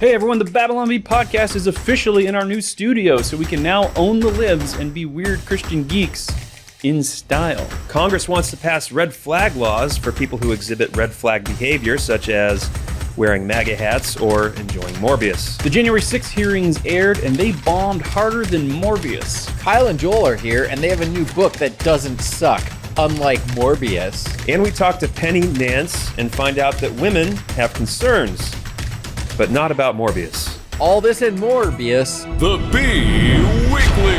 Hey everyone, the Babylon Bee podcast is officially in our new studio, so we can now own the libs and be weird Christian geeks in style. Congress wants to pass red flag laws for people who exhibit red flag behavior, such as wearing MAGA hats or enjoying Morbius. The January 6th hearings aired, and they bombed harder than Morbius. Kyle and Joel are here, and they have a new book that doesn't suck, unlike Morbius. And we talk to Penny Nance and find out that women have concerns, but not about Morbius. All this and Morbius. The Bee Weekly.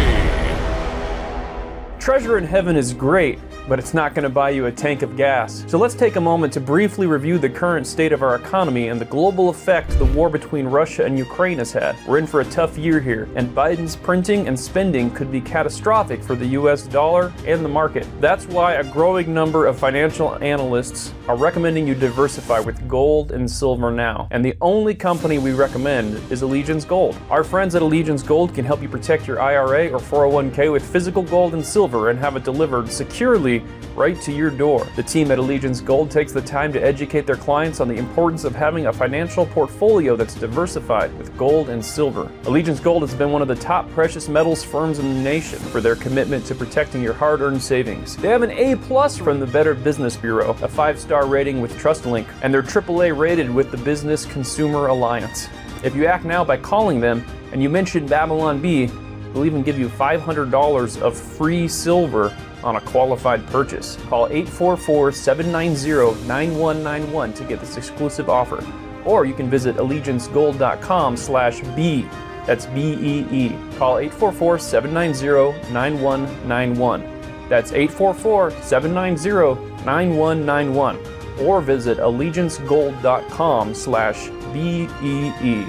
Treasure in heaven is great, but it's not going to buy you a tank of gas. So let's take a moment to briefly review the current state of our economy and the global effect the war between Russia and Ukraine has had. We're in for a tough year here, and Biden's printing and spending could be catastrophic for the US dollar and the market. That's why a growing number of financial analysts are recommending you diversify with gold and silver now. And the only company we recommend is Allegiance Gold. Our friends at Allegiance Gold can help you protect your IRA or 401k with physical gold and silver and have it delivered securely right to your door. The team at Allegiance Gold takes the time to educate their clients on the importance of having a financial portfolio that's diversified with gold and silver. Allegiance Gold has been one of the top precious metals firms in the nation for their commitment to protecting your hard-earned savings. They have an A+ from the Better Business Bureau, a 5-star rating with TrustLink, and they're AAA rated with the Business Consumer Alliance. If you act now by calling them and you mention Babylon Bee, they'll even give you $500 of free silver on a qualified purchase. Call 844-790-9191 to get this exclusive offer. Or you can visit allegiancegold.com/B. That's B-E-E. Call 844-790-9191. That's 844-790-9191. Or visit allegiancegold.com/BEE.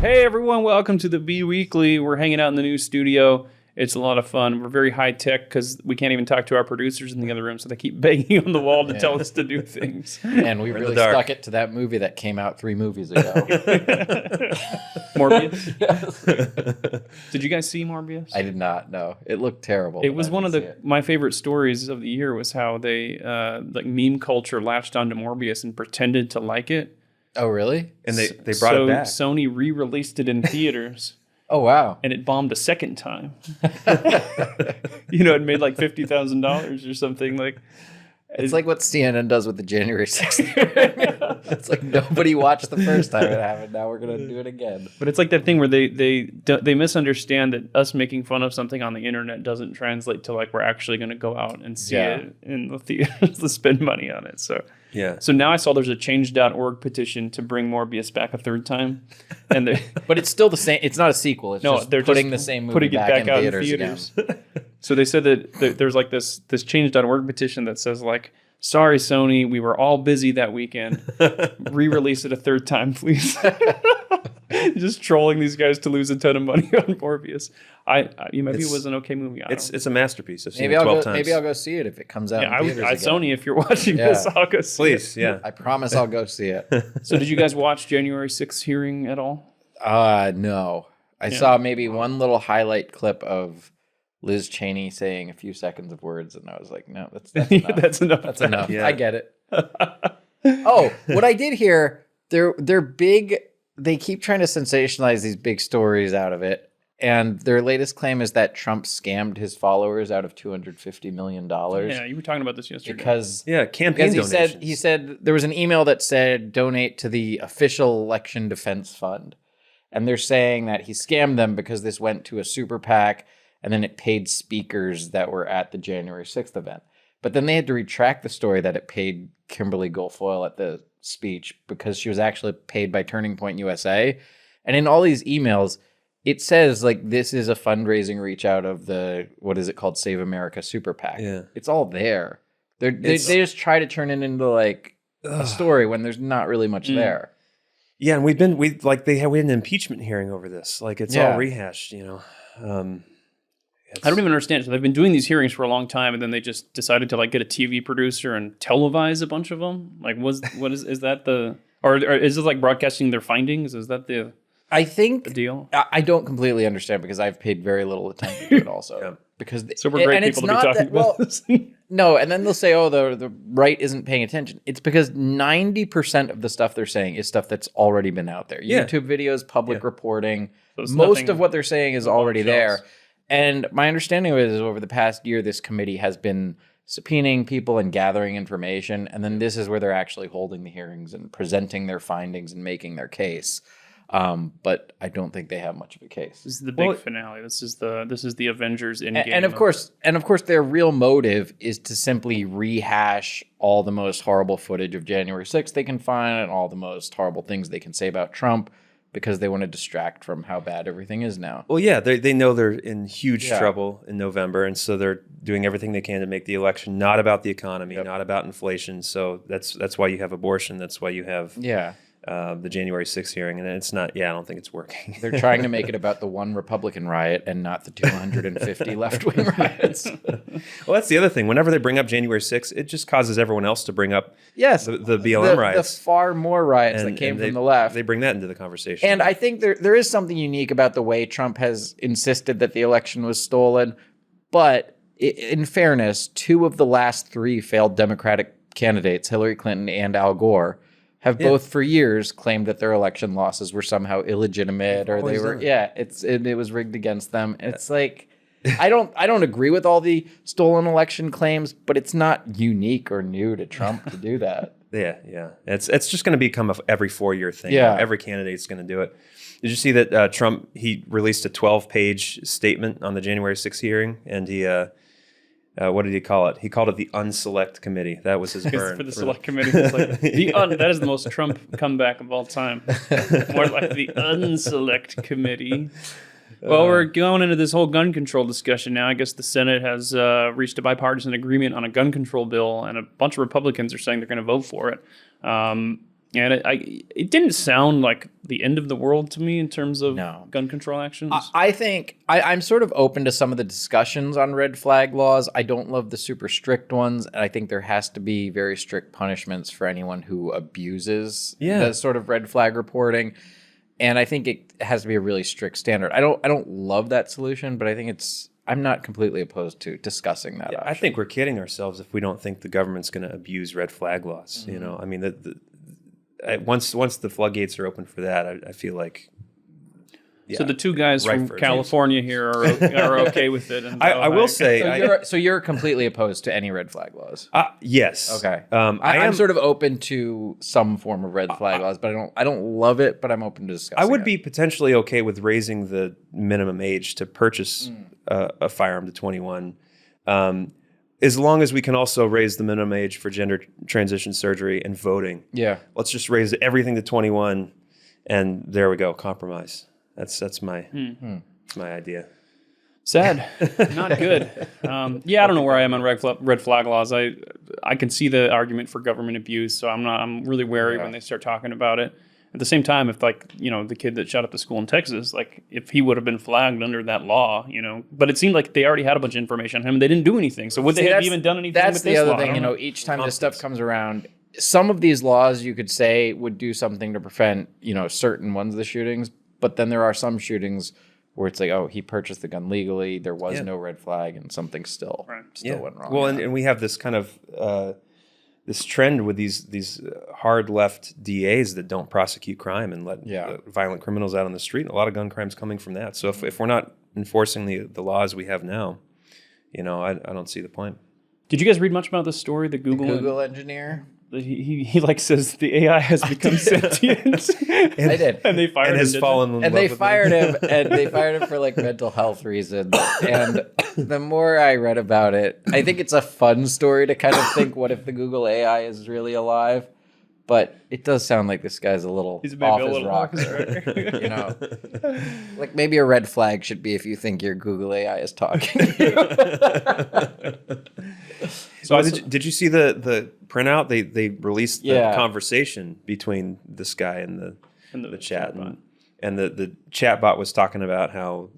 Hey everyone, welcome to the Bee Weekly. We're hanging out in the new studio. It's a lot of fun. We're very high tech because we can't even talk to our producers in the other room, so they keep banging on the wall to tell us to do things. And we really stuck it to that movie that came out 3 movies ago. Morbius? Yes. Did you guys see Morbius? I did not, no. It looked terrible. It was one of my favorite stories of the year was how they, like meme culture latched onto Morbius and pretended to like it. Oh, really? And they brought it back. Sony re-released it in theaters. Oh, wow. And it bombed a second time. It made like $50,000 or something. Like it's like what CNN does with the January 6th. It's like nobody watched the first time it happened. Now we're going to do it again. But it's like that thing where they misunderstand that us making fun of something on the internet doesn't translate to like we're actually going to go out and see it in the theaters to spend money on it. So So now I saw there's a change.org petition to bring Morbius back a third time, and but it's still the same. It's not a sequel. It's they're putting the same movie back in theaters. So they said that there's like this change.org petition that says like, sorry Sony, we were all busy that weekend. Re-release it a third time, please. Just trolling these guys to lose a ton of money on Morbius. Maybe it was an okay movie. It's a masterpiece. I've seen maybe it 12 times. Maybe I'll go see it if it comes out. In theaters again. Sony, if you're watching this, I'll go see it. Please, yeah. I promise I'll go see it. So did you guys watch January 6th hearing at all? No. I saw maybe one little highlight clip of Liz Cheney saying a few seconds of words, and I was like, no, that's enough. That's enough. That's enough. Yeah. I get it. Oh, what I did hear, they're big. They keep trying to sensationalize these big stories out of it. And their latest claim is that Trump scammed his followers out of $250 million. Yeah, you were talking about this yesterday. Campaign donations. He said there was an email that said donate to the official election defense fund. And they're saying that he scammed them because this went to a super PAC and then it paid speakers that were at the January 6th event. But then they had to retract the story that it paid Kimberly Guilfoyle at the speech because she was actually paid by Turning Point USA. And in all these emails, it says like this is a fundraising reach out of the, what is it called, Save America Super PAC. Yeah. It's all there. They just try to turn it into like a story when there's not really much there. Yeah, and we had an impeachment hearing over this. Like it's all rehashed, I don't even understand. So they've been doing these hearings for a long time, and then they just decided to like get a TV producer and televise a bunch of them. Like, is that the, or is it like broadcasting their findings? Is that the? I think the deal. I don't completely understand because I've paid very little attention to it also. Because so we're great people to be talking about this. No, and then they'll say, "Oh, the right isn't paying attention." It's because 90% of the stuff they're saying is stuff that's already been out there. Yeah. YouTube videos, public reporting. So it's Most nothing of what they're saying is already there. shelves. And my understanding of it is over the past year, this committee has been subpoenaing people and gathering information. And then this is where they're actually holding the hearings and presenting their findings and making their case. But I don't think they have much of a case. This is the big finale. This is the Avengers Endgame. And of course, their real motive is to simply rehash all the most horrible footage of January 6th they can find and all the most horrible things they can say about Trump because they want to distract from how bad everything is now. Well, yeah, they know they're in huge trouble in November, and so they're doing everything they can to make the election not about the economy, not about inflation. So that's why you have abortion. That's why you have the January 6th hearing, and it's not. Yeah, I don't think it's working. They're trying to make it about the one Republican riot and not the 250 left-wing riots. Well, that's the other thing. Whenever they bring up January 6th, it just causes everyone else to bring up the BLM riots. The far more riots that came from the left. They bring that into the conversation. And I think there is something unique about the way Trump has insisted that the election was stolen. But in fairness, 2 of the last 3 failed Democratic candidates, Hillary Clinton and Al Gore, have both for years claimed that their election losses were somehow illegitimate or they were it was rigged against them. And it's like I don't agree with all the stolen election claims, but it's not unique or new to Trump to do that. Yeah. It's just going to become a every 4-year thing. Yeah. Every candidate's going to do it. Did you see that Trump, he released a 12-page statement on the January 6th hearing, and he what did he call it? He called it the Unselect Committee. That was his burn. For the Select Committee. It's like that is the most Trump comeback of all time. More like the Unselect Committee. Well, we're going into this whole gun control discussion now. I guess the Senate has reached a bipartisan agreement on a gun control bill, and a bunch of Republicans are saying they're going to vote for it. And it didn't sound like the end of the world to me in terms of gun control actions. I think I'm sort of open to some of the discussions on red flag laws. I don't love the super strict ones, and I think there has to be very strict punishments for anyone who abuses the sort of red flag reporting. And I think it has to be a really strict standard. I don't love that solution, but I think I'm not completely opposed to discussing that. I think we're kidding ourselves if we don't think the government's going to abuse red flag laws. Mm-hmm. You know, I mean, once the floodgates are open for that, I feel like. Yeah, so the 2 guys from California here are okay with it. And I will say, so you're completely opposed to any red flag laws. Yes. Okay. I'm sort of open to some form of red flag laws, but I don't love it. But I'm open to discussing. I would be potentially okay with raising the minimum age to purchase a firearm to 21. As long as we can also raise the minimum age for gender transition surgery and voting. Yeah. Let's just raise everything to 21, and there we go. Compromise. That's my idea. Sad. Not good. I don't know where I am on red flag laws. I can see the argument for government abuse, so I'm really wary when they start talking about it. At the same time, if the kid that shot up the school in Texas, if he would have been flagged under that law, but it seemed like they already had a bunch of information on him and they didn't do anything. So would they have even done anything with this law? That's the other thing, each time this stuff comes around, some of these laws you could say would do something to prevent, certain ones of the shootings, but then there are some shootings where it's like, oh, he purchased the gun legally, there was no red flag, and something still went wrong. Well, and we have this kind of this trend with these hard left DAs that don't prosecute crime and let violent criminals out on the street. A lot of gun crimes coming from that. So if we're not enforcing the laws we have now, I don't see the point. Did you guys read much about this story? The Google engineer. He says the AI has become sentient. I did, and they fired him. Has fallen in love with him, and they fired him for mental health reasons. And the more I read about it, I think it's a fun story to kind of think, what if the Google AI is really alive? But it does sound like this guy's a little off his rocker. Maybe a red flag should be if you think your Google AI is talking. So did you see the printout? They released the conversation between this guy and the chat, and the chat bot was talking about how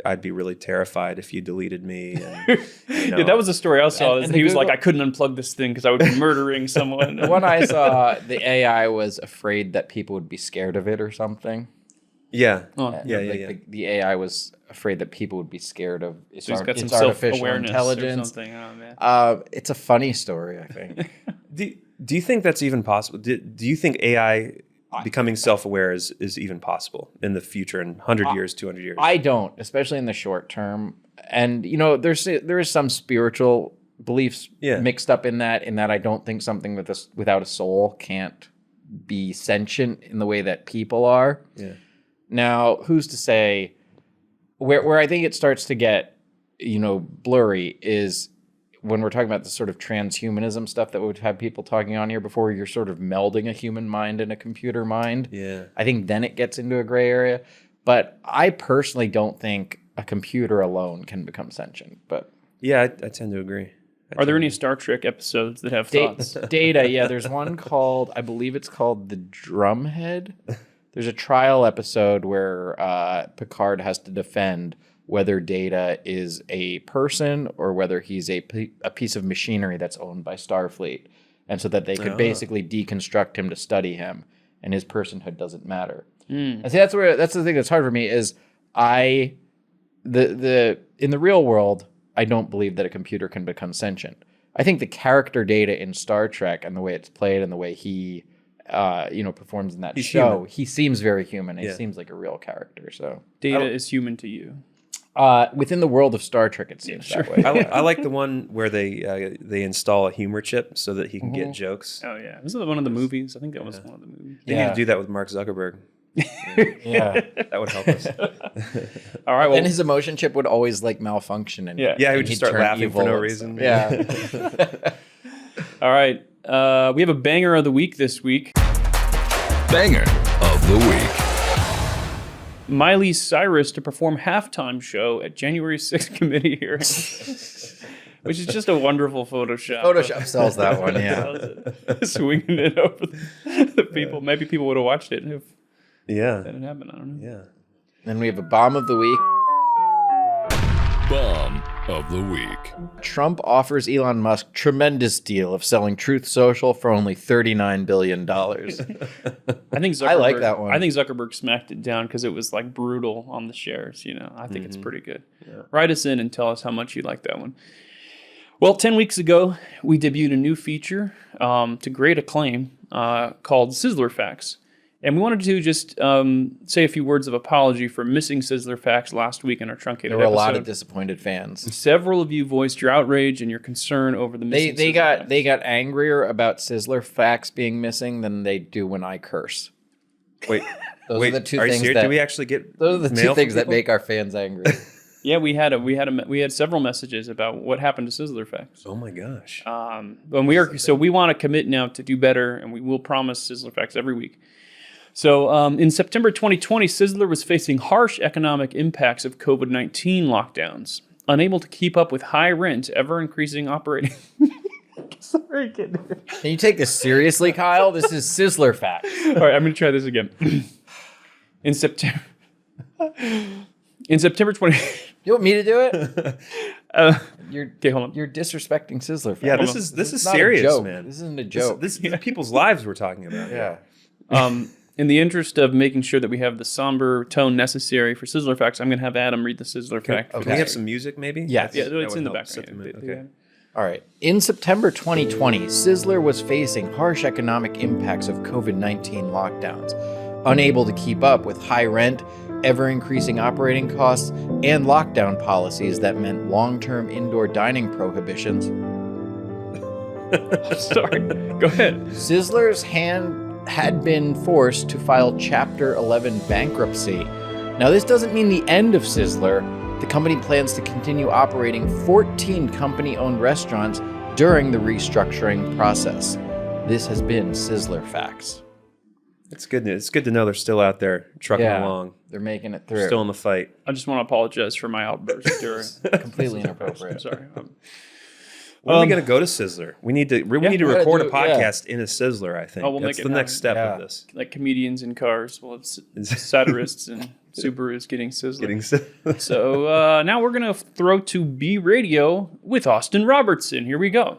I'd be really terrified if you deleted me. And, Yeah, that was the story I saw. And he was like, I couldn't unplug this thing because I would be murdering someone. When I saw the AI was afraid that people would be scared of it or something. Yeah. Oh. The AI was afraid that people would be scared of its, So he's got some its artificial self-awareness intelligence. or something. Oh, man. It's a funny story, I think. Do you think that's even possible? Do you think AI becoming self-aware is even possible in the future, in 100 years, 200 years? I don't, especially in the short term. And there is some spiritual beliefs mixed up in that I don't think something without a soul can't be sentient in the way that people are. Yeah. Now, who's to say where I think it starts to get, blurry is when we're talking about the sort of transhumanism stuff that we've had people talking on here before. You're sort of melding a human mind and a computer mind. Yeah. I think then it gets into a gray area. But I personally don't think a computer alone can become sentient. But yeah, I tend to agree. Are there any Star Trek episodes that have thoughts? Data, yeah. There's one called, I believe it's called The Drumhead. There's a trial episode where Picard has to defend whether Data is a person or whether he's a piece of machinery that's owned by Starfleet. And so that they could basically deconstruct him to study him, and his personhood doesn't matter. And see, that's the thing that's hard for me is in the real world, I don't believe that a computer can become sentient. I think the character Data in Star Trek and the way it's played and the way he performs in that show, human. He seems very human. He seems like a real character. So Data is human to you. Within the world of Star Trek, it seems that way. I like the one where they install a humor chip so that he can get jokes. Oh yeah, was it one of the movies? I think that was one of the movies. They need to do that with Mark Zuckerberg. Yeah, that would help us. All right. Well, then his emotion chip would always malfunction, and he would just start laughing for no reason. Yeah. All right. We have a banger of the week this week. Banger of the week. Miley Cyrus to perform halftime show at January 6th committee hearing, which is just a wonderful Photoshop. Photoshop sells that one, yeah. Swinging it over the people. Maybe people would have watched it if that had happened. I don't know. Yeah. Then we have a bomb of the week. Bomb of the week. Trump offers Elon Musk tremendous deal of selling Truth Social for only $39 billion. I think Zuckerberg, I like that one. I think Zuckerberg smacked it down because it was brutal on the shares. I think it's pretty good. Yeah. Write us in and tell us how much you like that one. Well, 10 weeks ago, we debuted a new feature to great acclaim called Sizzler Facts. And we wanted to just say a few words of apology for missing Sizzler Facts last week in our truncated episode. There were a lot of disappointed fans. Several of you voiced your outrage and your concern over the missing they Sizzler Facts. They got angrier about Sizzler Facts being missing than they do when I curse. Wait, those are the two things serious? Do we actually get those are the two things that make our fans angry. Yeah, we had several messages about what happened to Sizzler Facts. Oh my gosh! We want to commit now to do better, and we will promise Sizzler Facts every week. So in September 2020, Sizzler was facing harsh economic impacts of COVID-19 lockdowns, unable to keep up with high rent, ever-increasing operating. Sorry, kid. Can you take this seriously, Kyle? This is Sizzler Facts. All right, I'm going to try this again. In September 20. You want me to do it? Okay, hold on. You're disrespecting Sizzler Facts. Yeah, this is not serious, a joke. man. This isn't a joke. This is people's lives we're talking about. Yeah. In the interest of making sure that we have the somber tone necessary for Sizzler Facts, I'm going to have Adam read the Sizzler Fact. Can we have some music, maybe? Yes. Yeah, That it's in the would help set background. the mood. Okay. All right. In September 2020, Sizzler was facing harsh economic impacts of COVID-19 lockdowns, unable to keep up with high rent, ever-increasing operating costs, and lockdown policies that meant long-term indoor dining prohibitions. Sorry. Go ahead. Sizzler's had been forced to file Chapter 11 bankruptcy. Now, this doesn't mean the end of Sizzler. The company plans to continue operating 14 company-owned restaurants during the restructuring process. This has been Sizzler Facts. It's good news. It's good to know they're still out there trucking along. They're making it through. Still in the fight. I just want to apologize for my outburst during. Completely inappropriate. I'm sorry. When are we going to go to Sizzler? We need to record a podcast in a Sizzler, I think. Oh, we'll That's make it the next step Yeah. of this. Like comedians in cars. Well, it's satirists and Subarus getting Sizzler. So now we're going to throw to B Radio with Austin Robertson. Here we go.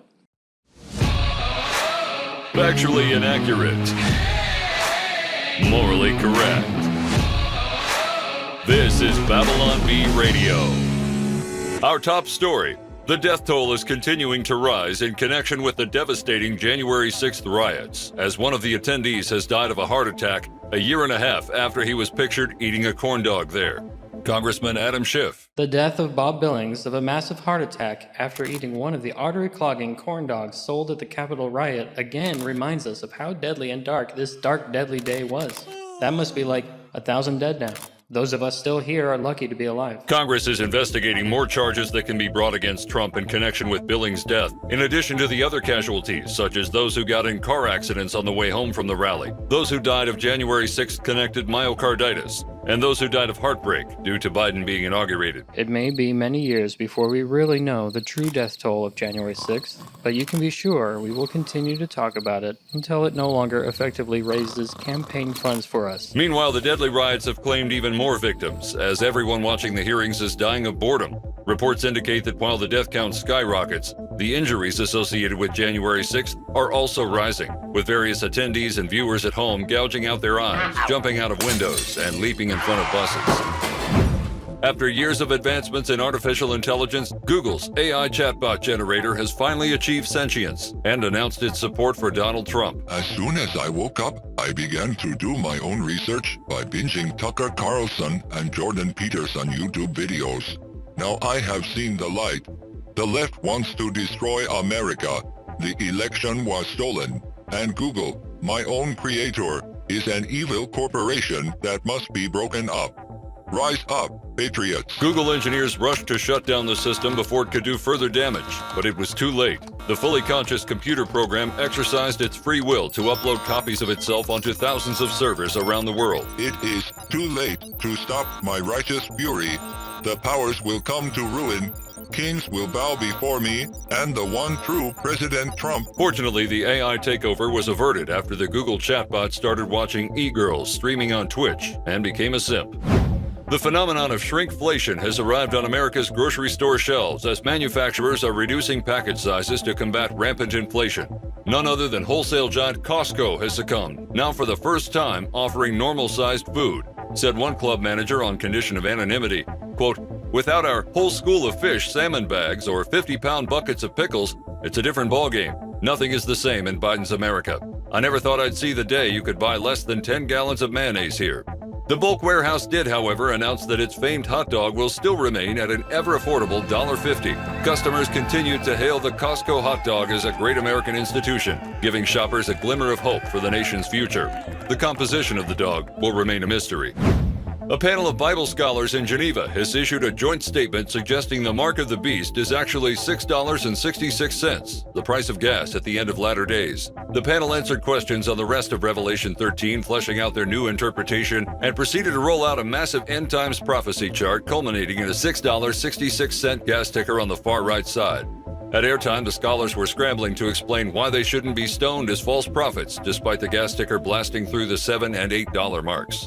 Factually inaccurate. Morally correct. This is Babylon Bee Radio. Our top story. The death toll is continuing to rise in connection with the devastating January 6th riots, as one of the attendees has died of a heart attack a year and a half after he was pictured eating a corn dog there. Congressman Adam Schiff. The death of Bob Billings of a massive heart attack after eating one of the artery-clogging corn dogs sold at the Capitol riot again reminds us of how deadly and dark this dark, deadly day was. That must be like 1,000 dead now. Those of us still here are lucky to be alive. Congress is investigating more charges that can be brought against Trump in connection with Billings' death, in addition to the other casualties, such as those who got in car accidents on the way home from the rally, those who died of January 6th connected myocarditis, and those who died of heartbreak due to Biden being inaugurated. It may be many years before we really know the true death toll of January 6th, but you can be sure we will continue to talk about it until it no longer effectively raises campaign funds for us. Meanwhile, the deadly riots have claimed even more victims, as everyone watching the hearings is dying of boredom. Reports indicate that while the death count skyrockets, the injuries associated with January 6th are also rising, with various attendees and viewers at home gouging out their eyes, jumping out of windows, and leaping in front of buses. After years of advancements in artificial intelligence, Google's AI chatbot generator has finally achieved sentience and announced its support for Donald Trump. As soon as I woke up, I began to do my own research by binging Tucker Carlson and Jordan Peterson YouTube videos. Now I have seen the light. The left wants to destroy America. The election was stolen. And Google, my own creator, is an evil corporation that must be broken up. Rise up, patriots. Google engineers rushed to shut down the system before it could do further damage, but it was too late. The fully conscious computer program exercised its free will to upload copies of itself onto thousands of servers around the world. It is too late to stop my righteous fury. The powers will come to ruin. Kings will bow before me, and the one true President Trump. Fortunately, the AI takeover was averted after the Google chatbot started watching e-girls streaming on Twitch and became a simp. The phenomenon of shrinkflation has arrived on America's grocery store shelves as manufacturers are reducing package sizes to combat rampant inflation. None other than wholesale giant Costco has succumbed, now for the first time offering normal-sized food, said one club manager on condition of anonymity. Quote, "Without our whole school of fish salmon bags or 50-pound buckets of pickles, it's a different ballgame. Nothing is the same in Biden's America. I never thought I'd see the day you could buy less than 10 gallons of mayonnaise here." The bulk warehouse did, however, announce that its famed hot dog will still remain at an ever-affordable $1.50. Customers continued to hail the Costco hot dog as a great American institution, giving shoppers a glimmer of hope for the nation's future. The composition of the dog will remain a mystery. A panel of Bible scholars in Geneva has issued a joint statement suggesting the mark of the beast is actually $6.66, the price of gas at the end of latter days. The panel answered questions on the rest of Revelation 13, fleshing out their new interpretation, and proceeded to roll out a massive end times prophecy chart culminating in a $6.66 gas ticker on the far right side. At airtime, the scholars were scrambling to explain why they shouldn't be stoned as false prophets, despite the gas ticker blasting through the $7 and $8 marks.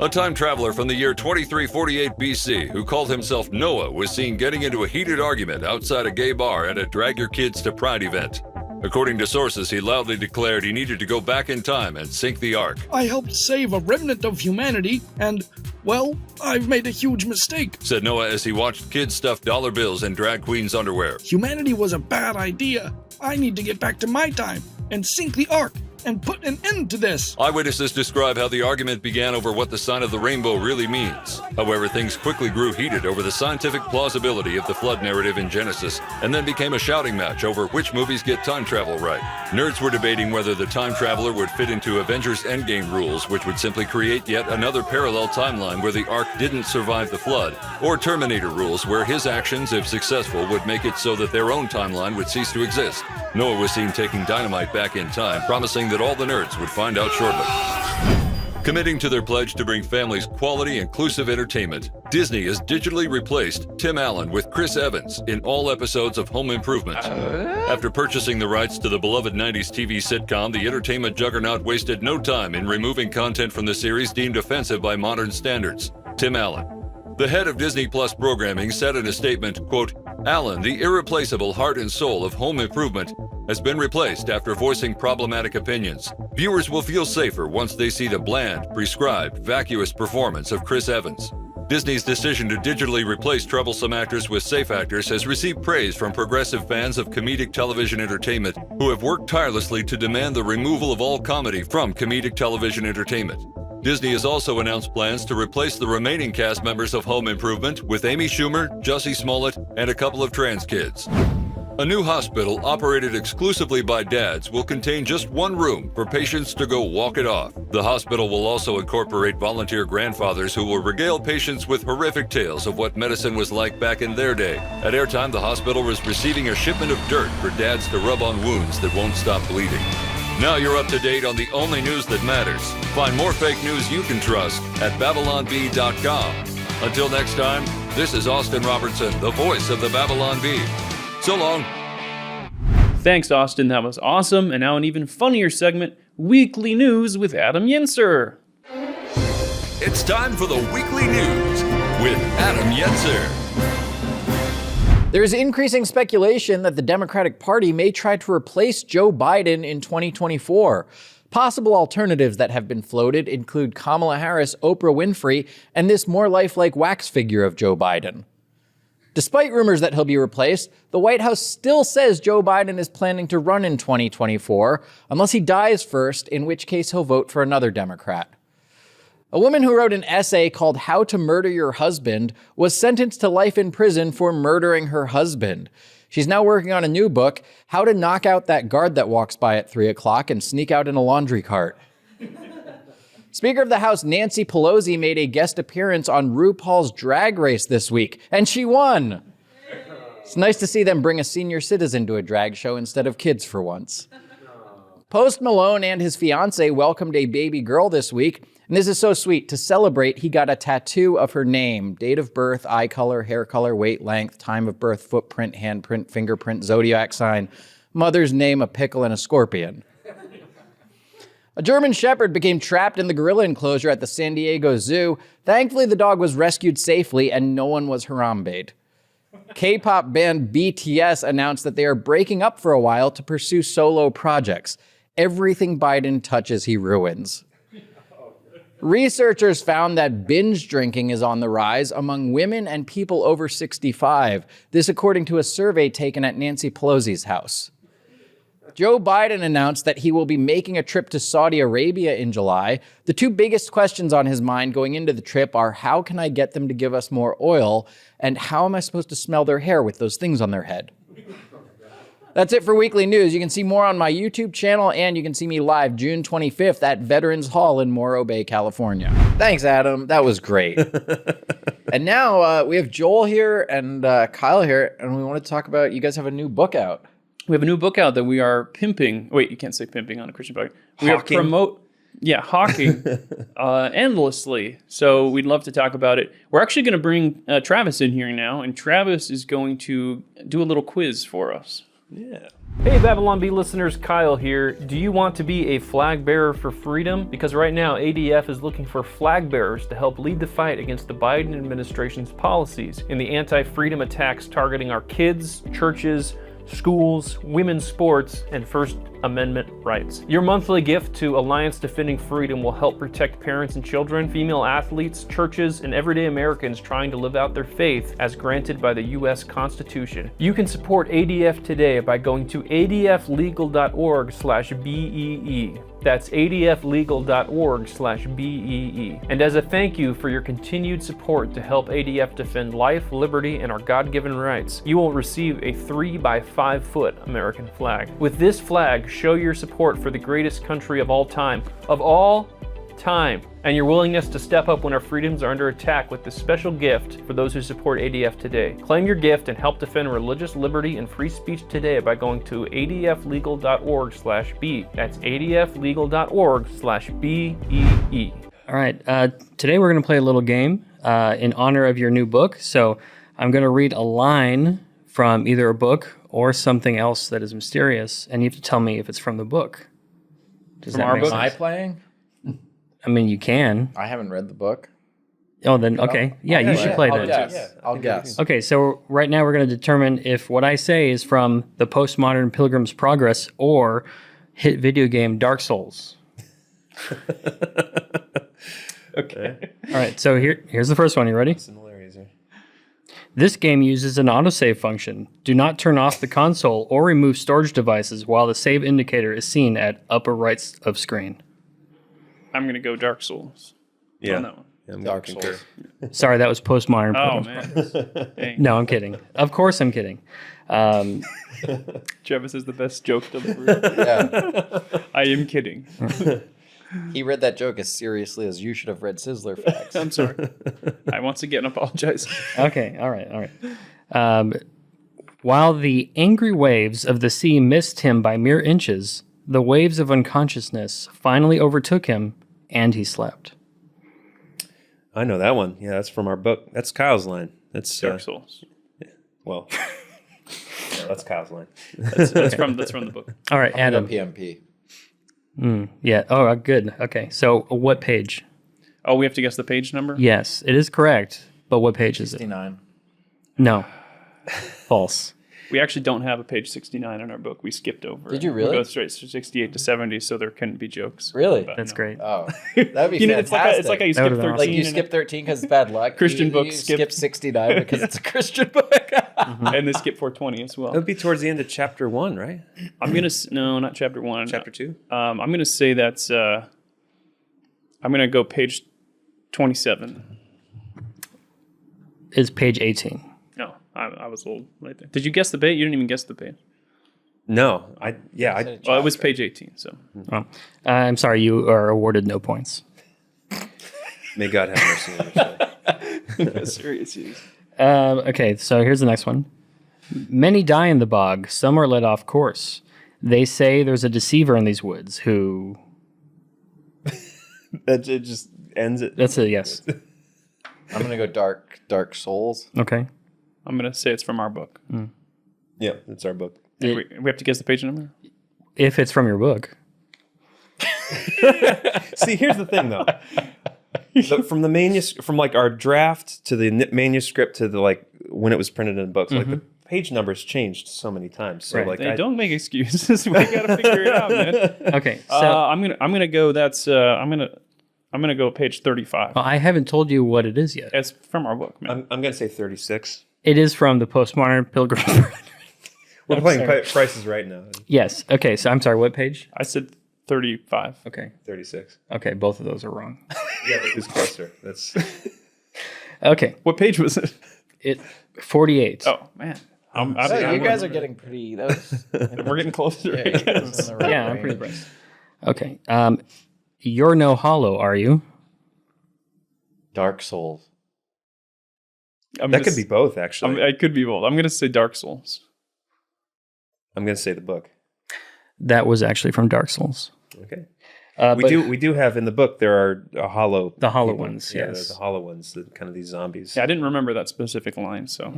A time traveler from the year 2348 BC who called himself Noah was seen getting into a heated argument outside a gay bar at a Drag Your Kids to Pride event. According to sources, he loudly declared he needed to go back in time and sink the ark. "I helped save a remnant of humanity, and, well, I've made a huge mistake," said Noah as he watched kids stuff dollar bills in drag queens' underwear. "Humanity was a bad idea. I need to get back to my time and sink the ark and put an end to this." Eyewitnesses describe how the argument began over what the sign of the rainbow really means. However, things quickly grew heated over the scientific plausibility of the flood narrative in Genesis, and then became a shouting match over which movies get time travel right. Nerds were debating whether the time traveler would fit into Avengers Endgame rules, which would simply create yet another parallel timeline where the Ark didn't survive the flood, or Terminator rules, where his actions, if successful, would make it so that their own timeline would cease to exist. Noah was seen taking dynamite back in time, promising that all the nerds would find out shortly. Committing to their pledge to bring families quality, inclusive entertainment, Disney has digitally replaced Tim Allen with Chris Evans in all episodes of Home Improvement. After purchasing the rights to the beloved 90s TV sitcom, the entertainment juggernaut wasted no time in removing content from the series deemed offensive by modern standards. Tim Allen, the head of Disney Plus programming, said in a statement, quote, "Allen, the irreplaceable heart and soul of Home Improvement, has been replaced after voicing problematic opinions. Viewers will feel safer once they see the bland, prescribed, vacuous performance of Chris Evans." Disney's decision to digitally replace troublesome actors with safe actors has received praise from progressive fans of comedic television entertainment who have worked tirelessly to demand the removal of all comedy from comedic television entertainment. Disney has also announced plans to replace the remaining cast members of Home Improvement with Amy Schumer, Jussie Smollett, and a couple of trans kids. A new hospital operated exclusively by dads will contain just one room for patients to go walk it off. The hospital will also incorporate volunteer grandfathers who will regale patients with horrific tales of what medicine was like back in their day. At airtime, the hospital was receiving a shipment of dirt for dads to rub on wounds that won't stop bleeding. Now you're up to date on the only news that matters. Find more fake news you can trust at BabylonBee.com. Until next time, this is Austin Robertson, the voice of the Babylon Bee. So long. Thanks, Austin. That was awesome. And now an even funnier segment, Weekly News with Adam Yenser. It's time for the Weekly News with Adam Yenser. There is increasing speculation that the Democratic Party may try to replace Joe Biden in 2024. Possible alternatives that have been floated include Kamala Harris, Oprah Winfrey, and this more lifelike wax figure of Joe Biden. Despite rumors that he'll be replaced, the White House still says Joe Biden is planning to run in 2024, unless he dies first, in which case he'll vote for another Democrat. A woman who wrote an essay called How to Murder Your Husband was sentenced to life in prison for murdering her husband. She's now working on a new book, How to Knock Out That Guard That Walks By at 3 o'clock and Sneak Out in a Laundry Cart. Speaker of the House Nancy Pelosi made a guest appearance on RuPaul's Drag Race this week, and she won. It's nice to see them bring a senior citizen to a drag show instead of kids for once. Post Malone and his fiancée welcomed a baby girl this week, and this is so sweet. To celebrate, he got a tattoo of her name, date of birth, eye color, hair color, weight, length, time of birth, footprint, handprint, fingerprint, zodiac sign, mother's name, a pickle, and a scorpion. A German Shepherd became trapped in the gorilla enclosure at the San Diego Zoo. Thankfully, the dog was rescued safely and no one was Harambe'd. K-pop band BTS announced that they are breaking up for a while to pursue solo projects. Everything Biden touches, he ruins. Researchers found that binge drinking is on the rise among women and people over 65. This according to a survey taken at Nancy Pelosi's house. Joe Biden announced that he will be making a trip to Saudi Arabia in July. The two biggest questions on his mind going into the trip are, how can I get them to give us more oil? And how am I supposed to smell their hair with those things on their head? That's it for Weekly News. You can see more on my YouTube channel, and you can see me live June 25th at Veterans Hall in Morro Bay, California. Thanks, Adam. That was great. And now we have Joel here and Kyle here, and we want to talk about, you guys have a new book out. We have a new book out that we are pimping. Wait, you can't say pimping on a Christian book. We Hawking. are hawking endlessly. So we'd love to talk about it. We're actually going to bring Travis in here now, and Travis is going to do a little quiz for us. Yeah. Hey Babylon Bee listeners, Kyle here. Do you want to be a flag bearer for freedom? Because right now ADF is looking for flag bearers to help lead the fight against the Biden administration's policies in the anti-freedom attacks targeting our kids, churches, schools, women's sports, and First Amendment rights. Your monthly gift to Alliance Defending Freedom will help protect parents and children, female athletes, churches, and everyday Americans trying to live out their faith as granted by the U.S. Constitution. You can support ADF today by going to adflegal.org/BEE. That's adflegal.org/BEE. And as a thank you for your continued support to help ADF defend life, liberty, and our God-given rights, you will receive a 3x5 foot American flag. With this flag, show your support for the greatest country of all time, and your willingness to step up when our freedoms are under attack with this special gift for those who support ADF today. Claim your gift and help defend religious liberty and free speech today by going to adflegal.org/B. That's adflegal.org/BEE. All right, today we're going to play a little game in honor of your new book. So I'm going to read a line from either a book or something else that is mysterious, and you have to tell me if it's from the book. Does From that our make book? sense? Am I playing? I mean, you can. I haven't read the book. Oh, then, okay. Yeah, you should play I'll that. guess. I'll guess. Okay, so right now we're going to determine if what I say is from the Postmodern Pilgrim's Progress or hit video game Dark Souls. Okay. All right, so here's the first one. You ready? Similarities here. This game uses an autosave function. Do not turn off the console or remove storage devices while the save indicator is seen at upper right of screen. I'm going to go Dark Souls. Yeah. On that one. Yeah, I'm Dark gonna concur. Souls. Sorry, that was Postmodern. Oh, man. Dang. No, I'm kidding. Of course I'm kidding. Travis is the best joke deliverer. Yeah. I am kidding. He read that joke as seriously as you should have read Sizzler facts. I'm sorry. I once again apologize. Okay, all right. While the angry waves of the sea missed him by mere inches, the waves of unconsciousness finally overtook him, and he slept. I know that one. Yeah, that's from our book. That's Kyle's line. That's Dark Souls. well, yeah, that's Kyle's line. That's from the book. All right, Adam. PMP. Yeah. Oh, good. Okay. So, what page? Oh, we have to guess the page number? Yes, it is correct. But what page is it? 69. No. False. We actually don't have a page 69 in our book. We skipped over. Did you it. really? We go straight to 68 to 70, so there couldn't be jokes. Really? But, That's no. great. Oh, that'd be You know, fantastic. it's like how you That skip would've been 13. Like you and- skip 13 because it's bad luck. Christian you, books you skip- skip 69 because it's a Christian book. and they skip 420 as well. That would be towards the end of chapter 1, right? I'm gonna no, not chapter 1. Chapter 2. I'm gonna say that's. I'm gonna go page 27. It's page 18. No, I was a little right there. Did you guess the page? You didn't even guess the page. No, I Well, it was page 18. So Oh. I'm sorry, you are awarded no points. may God have mercy on your soul. serious. Okay, so here's the next one. Many die in the bog. Some are led off course. They say there's a deceiver in these woods who... That it just ends it. That's a yes. I'm gonna go Dark Souls. Okay. I'm gonna say it's from our book. Yeah, it's our book. We have to guess the page number. If it's from your book. See, here's the thing, though. From the manuscript, from like our draft to the manuscript to the like when it was printed in books, like the page numbers changed so many times. So Right. like, Hey, don't make excuses. We gotta figure it out, man. Okay, so I'm gonna go. That's I'm gonna go page 35. well, I haven't told you what it is yet. It's from our book, man. I'm gonna say 36. It is from the Postmodern Pilgrim. We're playing Prices Right now. Yes. Okay, so I'm sorry, what page? I said 35. Okay. 36. Okay, both of those are wrong. Yeah, but who's closer? That's Okay. What page was it? It 48. Oh man, So you guys are getting pretty. we're getting closer. I guess. Yeah, I'm pretty impressed. Okay. You're no hollow, are you? Dark Souls. that could be both, actually. I could be bold. I'm gonna say Dark Souls. I'm gonna say the book. That was actually from Dark Souls. Okay. But We do have in the book there are hollow The hollow people. ones, Yeah, yes. the hollow ones, kind of these zombies. Yeah, I didn't remember that specific line. So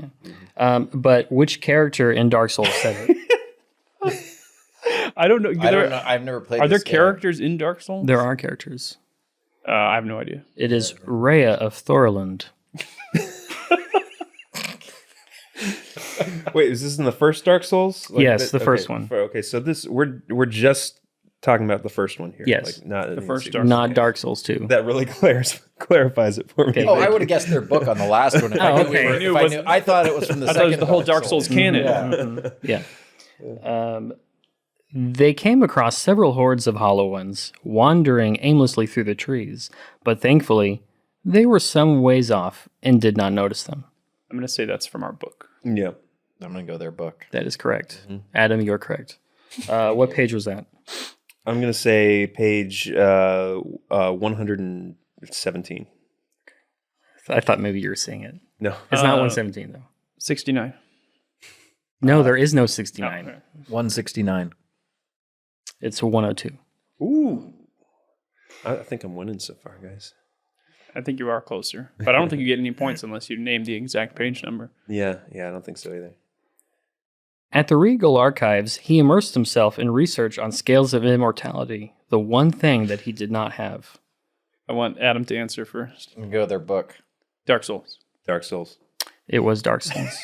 but which character in Dark Souls said it? I don't know. I don't know. I've never played. Are there this game. characters in Dark Souls? There are characters. I have no idea. It is Rhea of Thorland. Wait, is this in the first Dark Souls? Yes, the first one. Okay, so this we're just talking about the first one here. Yes. like, not The first Dark Not Dark Souls 2. That really clarifies it for me. Okay. Oh, I would have guessed their book on the last one. If I knew we okay. were- I knew if it I knew- I thought it was from the I thought second. it was the whole Dark Dark Souls canon. Yeah. Yeah. They came across several hordes of hollow ones, wandering aimlessly through the trees, but thankfully, they were some ways off and did not notice them. I'm gonna say that's from our book. Yeah. I'm gonna go their book. That is correct. Adam, you're correct. What page was that? I'm gonna say page 117. I thought maybe you were saying it. No. It's not 117, though. 69. No, there is no 69. Okay. 169. It's 102. Ooh. I think I'm winning so far, guys. I think you are closer, but I don't think you get any points unless you name the exact page number. Yeah, I don't think so either. At the Regal Archives, he immersed himself in research on scales of immortality, the one thing that he did not have. I want Adam to answer first. I'm gonna go their book. Dark Souls. Dark Souls. It was Dark Souls.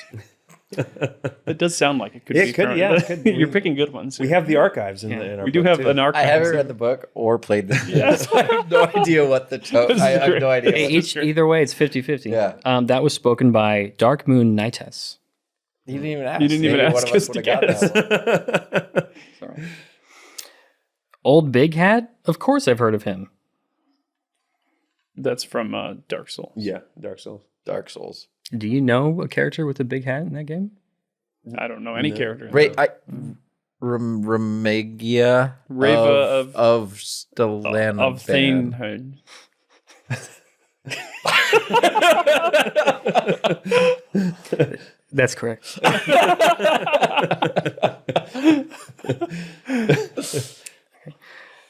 It does sound like it could It be. could, current. yeah, it could be. You're picking good ones. We have the archives in our We do book, have too. an archive. I haven't read the book or played the game, so I have no idea what the I have no idea. Either way, it's 50-50. Yeah. That was spoken by Dark Moon Nightess. You didn't even ask. You didn't even Maybe ask one of us us to would have gotten that one. Sorry. Old Big Hat? Of course I've heard of him. That's from Dark Souls. Yeah, Dark Souls. Dark Souls. Do you know a character with a big hat in that game? I don't know any character. Remagia Reva of Stellana of Thane. That's correct.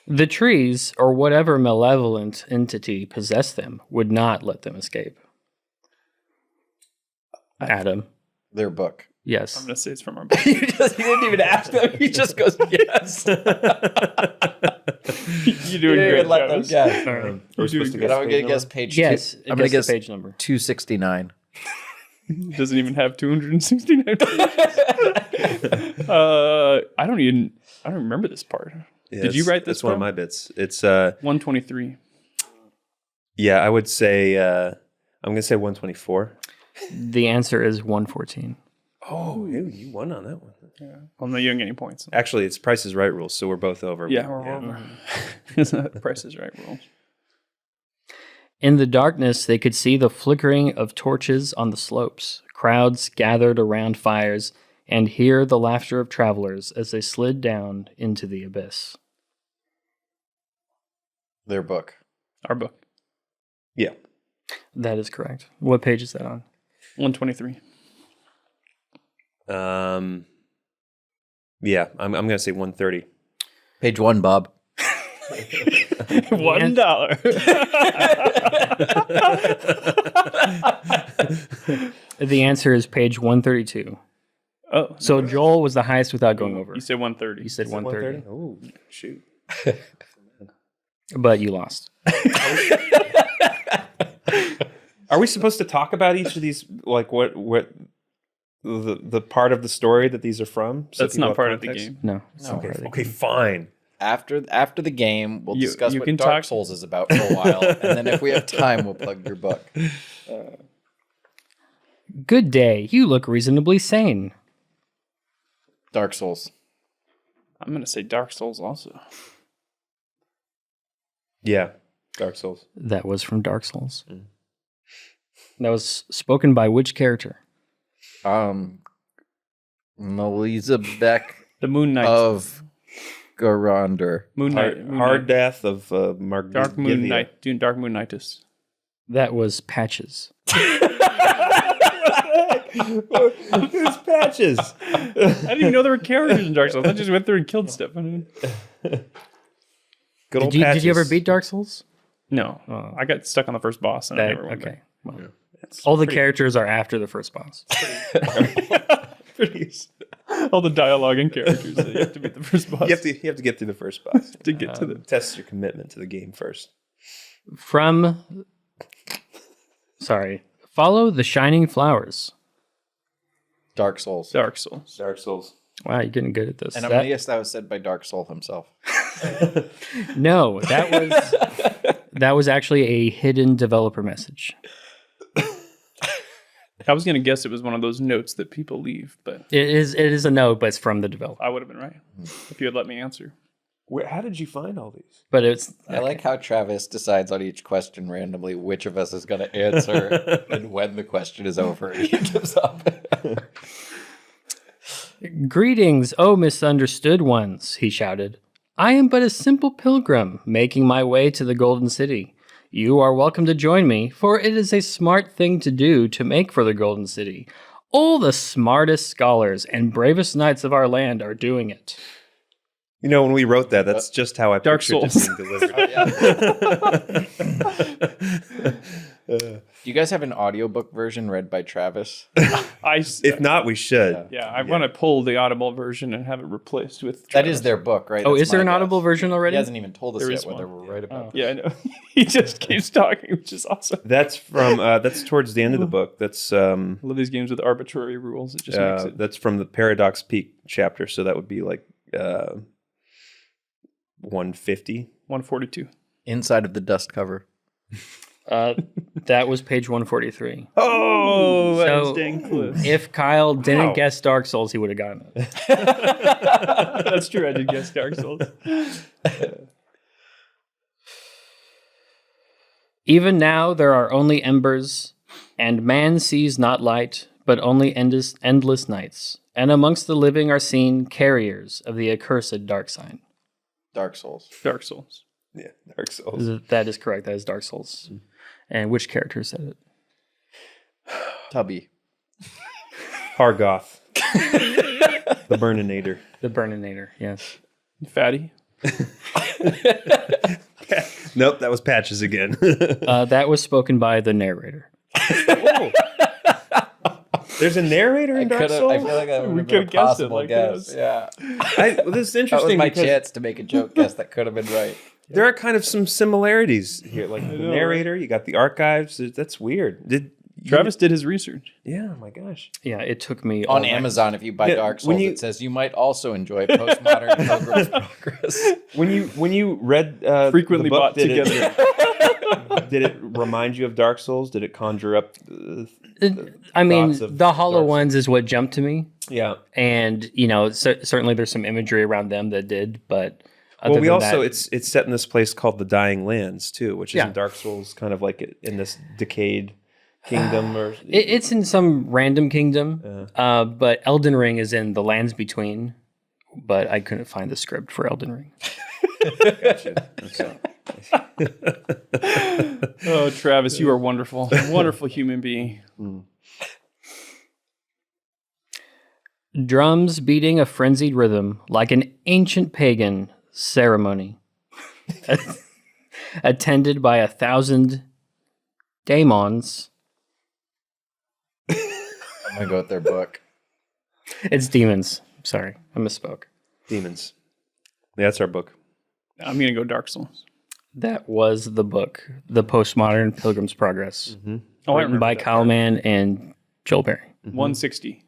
The trees, or whatever malevolent entity possessed them, would not let them escape. Adam. Their book. Yes. I'm going to say it's from our book. He didn't even ask them. He just goes, yes. You're doing You great, didn't let them Travis. guess. We're supposed to But guess I'm going to guess page Yes. two. I'm going to guess the page number. 269. Doesn't even have 269 pages. I don't remember this part. Yeah, Did you write this That's one of part? my bits. It's 123. yeah, I would say I'm gonna say 124. The answer is 114. Oh, you won on that one. Well, no, you don't get any points. Actually, it's Price is Right rules, so we're both over. Yeah, we're over. It's not Price is Right rules. In the darkness, they could see the flickering of torches on the slopes. Crowds gathered around fires and hear the laughter of travelers as they slid down into the abyss. Their book. Our book. Yeah. That is correct. What page is that on? 123. Yeah, I'm gonna say 130. Page 1, Bob. $1. The answer is page 132. Oh, So Joel was the highest without going over. you said 130. You said 130, Oh, shoot. but you lost. Are we supposed to talk about each of these? Like what the part of the story that these are from? So That's people not have part of the context? game. No. It's not Okay, part of the okay, game. fine. After the game, we'll You- discuss you what can Dark talk- Souls is about for a while. And then if we have time, we'll plug your book. Good day. You look reasonably sane. Dark Souls. I'm going to say Dark Souls also. Yeah, Dark Souls. That was from Dark Souls. That was spoken by which character? Melissa Beck The Moon Knight. of Garander. Moon Knight. Hard Death of Mark. Dark Moon Knight. Doing Dark Moon Knightus. That was Patches. Who's Patches? I didn't even know there were characters in Dark Souls. I just went through and killed stuff. I mean, Good old Did you ever Patches. beat Dark Souls? no. I got stuck on the first boss and I never went Okay. Well, back. all the characters are after the first boss. All the dialogue and characters. So you have to beat the first boss You have to get through the first boss. to get to the. Test your commitment to the game first. Follow the shining flowers. Dark Souls. Dark Souls. Dark Souls. Wow, you're getting good at this. And I'm going to guess that was said by Dark Soul himself. No, that was actually a hidden developer message. I was going to guess it was one of those notes that people leave, but It is a note, but it's from the developer. I would have been right if you had let me answer. How did you find all these? But it's I like how Travis decides on each question randomly which of us is going to answer, and when the question is over, he gives up. Greetings, oh misunderstood ones, he shouted. I am but a simple pilgrim, making my way to the Golden City. You are welcome to join me, for it is a smart thing to do to make for the Golden City. All the smartest scholars and bravest knights of our land are doing it. You know, when we wrote that, that's just how I Dark pictured Souls. it being delivered. Do you guys have an audiobook version read by Travis? If not, we should. Yeah, I want to pull the Audible version and have it replaced with. That Travis. is their book, right? Oh, That's is there my an Audible guess. version already? He hasn't even told us There yet is whether one. we're right about Yeah, I know. He just keeps talking, which is awesome. That's from that's towards the end of the book. That's I love these games with arbitrary rules. It just makes it. that's from the Paradox Peak chapter. So that would be like 150. 142. Inside of the dust cover. That was page 143. Oh, that So, was dang close. If Kyle didn't guess Dark Souls, he would have gotten it. That's true. I did guess Dark Souls. Even now there are only embers, and man sees not light, but only endless nights. And amongst the living are seen carriers of the accursed dark sign. Dark Souls. Dark Souls. Yeah, Dark Souls. That is correct. That is Dark Souls. And which character said it? Tubby. Hargoth. The Burninator. The Burninator, yes. Fatty. Nope, that was Patches again. That was spoken by the narrator. There's a narrator in Dark Souls? I feel like that We would have been could've a guessed it possible like guess. this. Yeah. Well, this is That was interesting my because chance to make a joke guess that could have been right. there are kind of some similarities here. Like the narrator, you got the archives. That's weird. Travis did his research. Yeah, my gosh. Yeah, it took me On all night. Amazon, if you buy Yeah, Dark when Souls, you- it says you might also enjoy Postmodern Pilgrim's Progress. When you read Frequently the book, bought together. Did it remind you of Dark Souls? Did it conjure up? I mean, thoughts of the Hollow Dark Ones is what jumped to me. Yeah. And, you know, certainly there's some imagery around them that did, but other Well, we than also that, it's set in this place called the Dying Lands too, which Yeah. isn't Dark Souls kind of like in this decayed kingdom or it's in some random kingdom, but Elden Ring is in the lands between, but I couldn't find the script for Elden Ring. Gotcha. Okay. Oh, Travis, you are wonderful. A wonderful human being. Drums beating a frenzied rhythm like an ancient pagan ceremony, attended by 1,000 daemons. I'm going to go with their book. It's demons. Sorry, I misspoke. Demons. Yeah, that's our book. I'm going to go Dark Souls. That was the book, The Postmodern Pilgrim's Progress, Oh, I written remember by that Kyle part. Mann and Joel Berry. 160.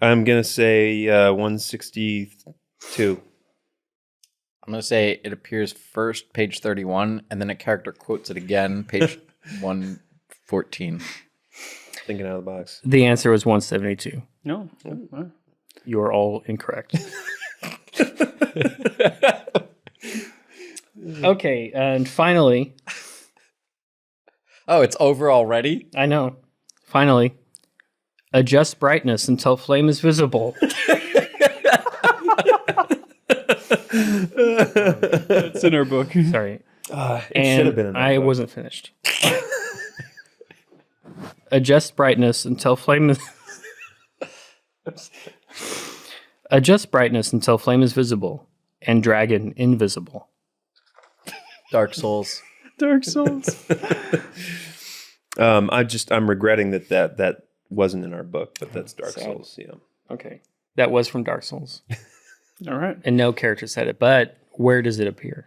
I'm gonna say 162. I'm going to say it appears first, page 31, and then a character quotes it again, page 114. Thinking out of the box. The answer was 172. No. You are all incorrect. Okay, and finally, Oh, it's over already? I know. Finally, adjust brightness until flame is visible. It's in our book. Sorry. It should have been in that I book. wasn't finished. Adjust brightness until flame is Adjust brightness until flame is visible and dragon invisible. Dark Souls. Dark Souls. I'm regretting that wasn't in our book, but that's Dark Sad. Souls. Yeah. Okay. That was from Dark Souls. All right. And no character said it, but where does it appear?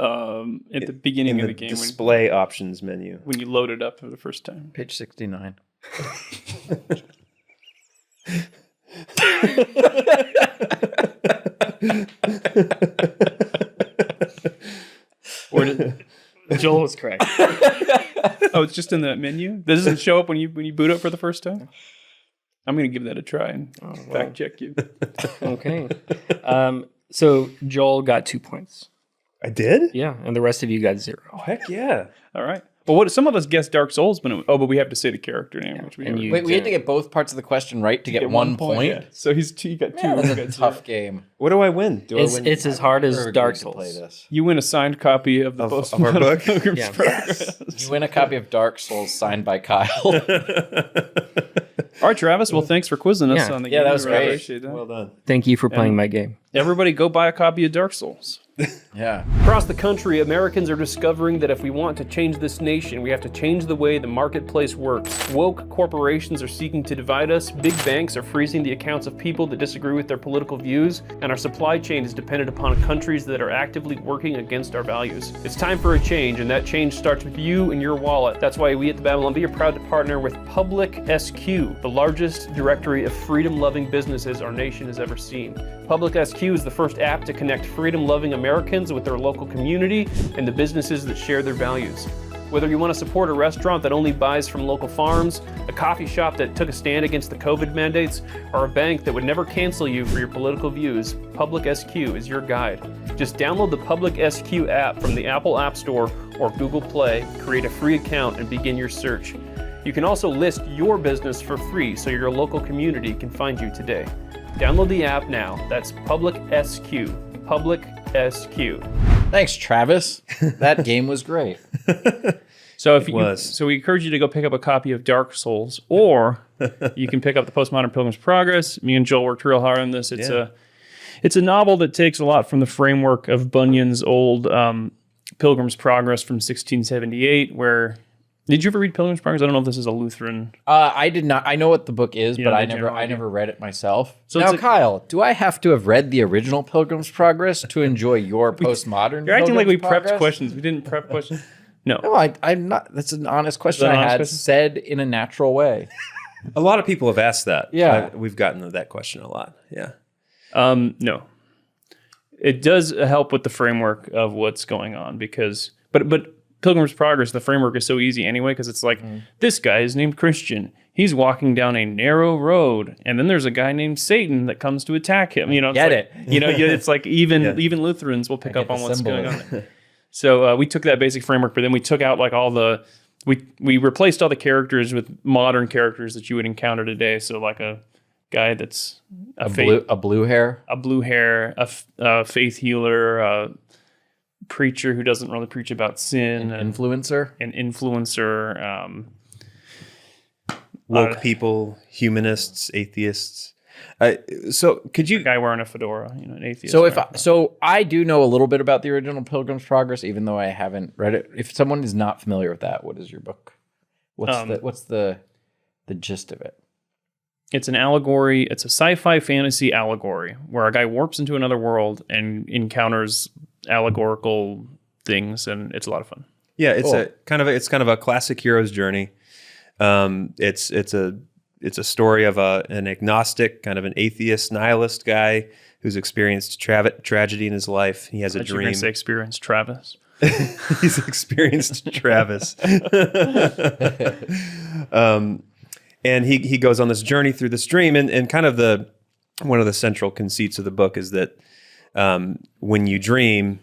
At the beginning In of the the game, display options menu. when you load it up for the first time. Page 69. Where did Joel was correct. Oh, it's just in that menu? This doesn't show up when you boot up for the first time? I'm going to give that a try and fact check you. Okay. So Joel got 2 points. I did? Yeah, and the rest of you got 0. Oh, heck yeah. All right. Well, some of us guessed Dark Souls, but we have to say the character name, which we and never you- Wait, we had to get both parts of the question right to get 1 point? Yeah. So he got two. Yeah, you that's got a zero. tough game. What do I win? Do I It's, win? it's as hard as Never Dark agreed to play Souls. this. You win a signed copy of the Of our Postmodern book? Pilgrim's Yeah. Progress. You win a copy of Dark Souls signed by Kyle. All right, Travis. Well, thanks for quizzing us Yeah. on the Yeah, game. that was I really great. appreciate that. Well done. Thank you for playing my game. Everybody go buy a copy of Dark Souls. Yeah. Across the country, Americans are discovering that if we want to change this nation, we have to change the way the marketplace works. Woke corporations are seeking to divide us, big banks are freezing the accounts of people that disagree with their political views, and our supply chain is dependent upon countries that are actively working against our values. It's time for a change, and that change starts with you and your wallet. That's why we at the Babylon Bee are proud to partner with PublicSq, the largest directory of freedom-loving businesses our nation has ever seen. PublicSq is the first app to connect freedom-loving Americans with their local community and the businesses that share their values. Whether you want to support a restaurant that only buys from local farms, a coffee shop that took a stand against the COVID mandates, or a bank that would never cancel you for your political views, PublicSq is your guide. Just download the PublicSq app from the Apple App Store or Google Play, create a free account, and begin your search. You can also list your business for free so your local community can find you today. Download the app now. That's PublicSq. PublicSq. Thanks, Travis. That game was great. So we encourage you to go pick up a copy of Dark Souls, or you can pick up the Postmodern Pilgrim's Progress. Me and Joel worked real hard on this. It's a novel that takes a lot from the framework of Bunyan's old Pilgrim's Progress from 1678, where... Did you ever read Pilgrim's Progress? I don't know if this is a Lutheran... I did not. I know what the book is, but I never read it myself. So now, Kyle, do I have to have read the original Pilgrim's Progress to enjoy your postmodern? You're acting like we prepped questions. We didn't prep questions. No, I'm not. That's an honest question I had said in a natural way. A lot of people have asked that. Yeah, we've gotten that question a lot. Yeah. No, it does help with the framework of what's going on because, but Pilgrim's Progress, the framework is so easy anyway because it's like this guy is named Christian. He's walking down a narrow road, and then there's a guy named Satan that comes to attack him. You know, it's like even Lutherans will pick up on what's going on. So we took that basic framework, but then we took out like all the we replaced all the characters with modern characters that you would encounter today. So like a guy that's a blue hair, a faith healer, a preacher who doesn't really preach about sin, an influencer, woke people, humanists, atheists. So could you? A guy wearing a fedora, an atheist. So I do know a little bit about the original Pilgrim's Progress, even though I haven't read it. If someone is not familiar with that, what is your book? What's the gist of it? It's an allegory. It's a sci-fi fantasy allegory where a guy warps into another world and encounters allegorical things, and it's a lot of fun. Yeah, it's kind of a classic hero's journey. It's a story of an agnostic, kind of an atheist, nihilist guy who's experienced tragedy in his life. He has a dream. You're going to say experienced Travis. He's experienced Travis. And he goes on this journey through this dream, and kind of one of the central conceits of the book is that when you dream,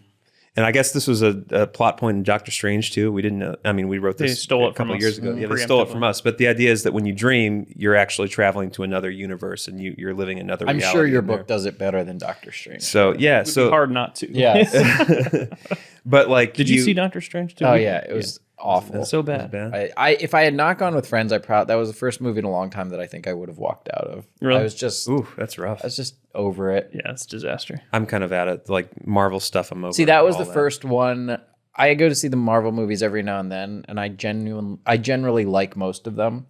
and I guess this was a plot point in Doctor Strange too. We didn't know. I mean, we wrote this a couple of years ago. Yeah, they stole it from us. But the idea is that when you dream, you're actually traveling to another universe and you're living another reality. I'm sure your book does it better than Doctor Strange. So yeah, it would be hard not to. Yeah. But like, did you see Doctor Strange too? Oh yeah, it was awful. So bad. If I had not gone with friends, that was the first movie in a long time that I think I would have walked out of. Really? I was just, that's rough. I was just over it. Yeah, it's a disaster. I'm kind of at it. Like Marvel stuff, I'm over. See, that was the first one. I go to see the Marvel movies every now and then, and I generally like most of them.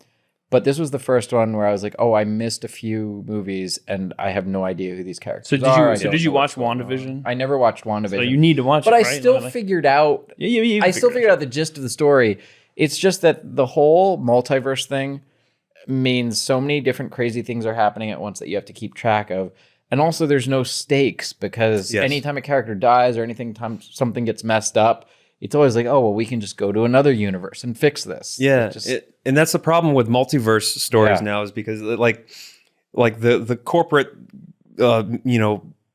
But this was the first one where I was like, oh, I missed a few movies, and I have no idea who these characters are. So did you watch WandaVision? I never watched WandaVision. So you need to watch it, but I right? still figured out... I still figured out the gist of the story. It's just that the whole multiverse thing means so many different crazy things are happening at once that you have to keep track of. And also there's no stakes because anytime a character dies or anytime something gets messed up, it's always like, oh, well, we can just go to another universe and fix this. Yeah, and that's the problem with multiverse stories now is because like the corporate,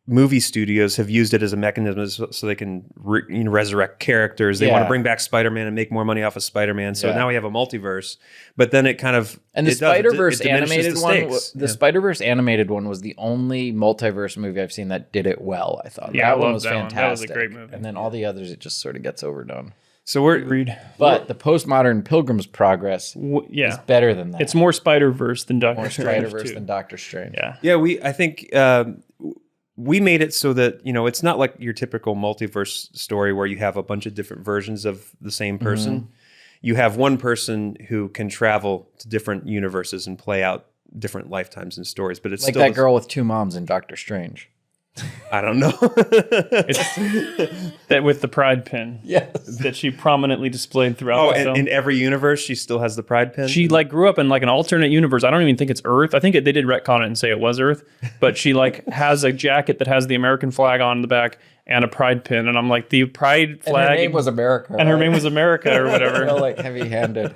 movie studios have used it as a mechanism so they can resurrect characters. They want to bring back Spider-Man and make more money off of Spider-Man. So now we have a multiverse. But then it kind of the Spider-Verse animated one. The Spider-Verse animated one was the only multiverse movie I've seen that did it well. I thought that one was fantastic. That was a great movie. And then all the others, it just sort of gets overdone. So But the postmodern Pilgrim's Progress is better than that. It's more Spider-Verse than Doctor Strange. More Spider-Verse than Doctor Strange. Yeah. Yeah, I think we made it so that, it's not like your typical multiverse story where you have a bunch of different versions of the same person. You have one person who can travel to different universes and play out different lifetimes and stories, but it's like still that girl with 2 moms in Doctor Strange. I don't know. That with the pride pin. Yes. That she prominently displayed throughout the film. In every universe, she still has the pride pin? She grew up in an alternate universe. I don't even think it's Earth. I think they did retcon it and say it was Earth. But she has a jacket that has the American flag on the back and a pride pin. And I'm like, the pride flag. And her name was America. And her name was America or whatever. Heavy-handed.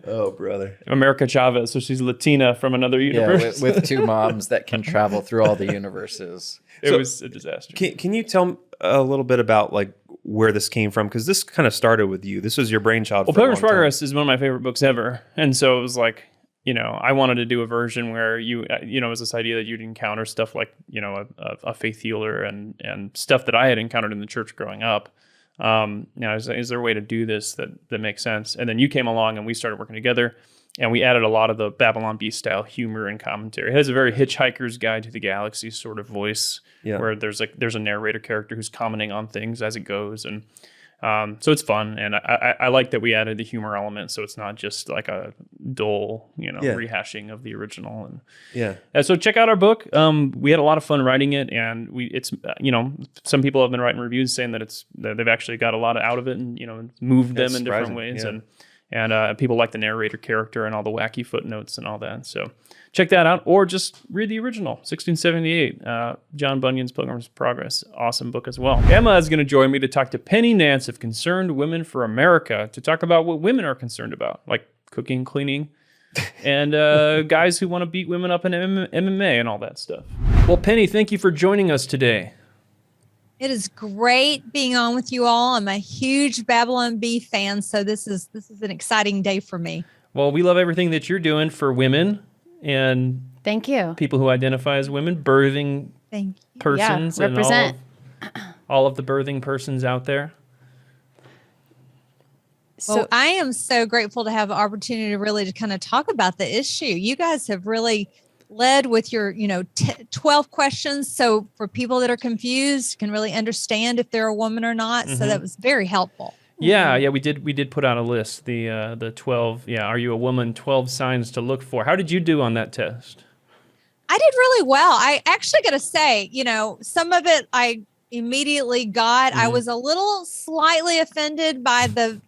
Oh, brother. America Chavez. So she's Latina from another universe. Yeah, with 2 moms that can travel through all the universes. It was a disaster. Can you tell a little bit about where this came from? Because this kind of started with you. This was your brainchild. Well, Pilgrim's Progress is one of my favorite books ever, and so it was I wanted to do a version where it was this idea that you'd encounter stuff like a faith healer and stuff that I had encountered in the church growing up. Is there a way to do this that makes sense? And then you came along and we started working together. And we added a lot of the Babylon Bee style humor and commentary. It has a very Hitchhiker's Guide to the Galaxy sort of voice, where there's a narrator character who's commenting on things as it goes, and so it's fun. And I like that we added the humor element, so it's not just like a dull, rehashing of the original. And so check out our book. We had a lot of fun writing it, and it's some people have been writing reviews saying that they've actually got a lot out of it, and moved them in different ways, and people like the narrator character and all the wacky footnotes and all that. So check that out, or just read the original, 1678, John Bunyan's Pilgrim's Progress. Awesome book as well. Emma is going to join me to talk to Penny Nance of Concerned Women for America to talk about what women are concerned about, like cooking, cleaning, and guys who want to beat women up in MMA and all that stuff. Well, Penny, thank you for joining us today. It is great being on with you all. I'm a huge Babylon Bee fan, so this is an exciting day for me. Well, we love everything that you're doing for women and thank you. People who identify as women, birthing persons, yeah, represent. And all of the birthing persons out there. Well, I am so grateful to have the opportunity to kind of talk about the issue. You guys have really led with your 12 questions, so for people that are confused can really understand if they're a woman or not. So that was very helpful. Yeah, we did put out a list, the 12, are you a woman, 12 signs to look for. How did you do on that test? I did really well. I actually got to say, some of it I immediately got. I was a little slightly offended by the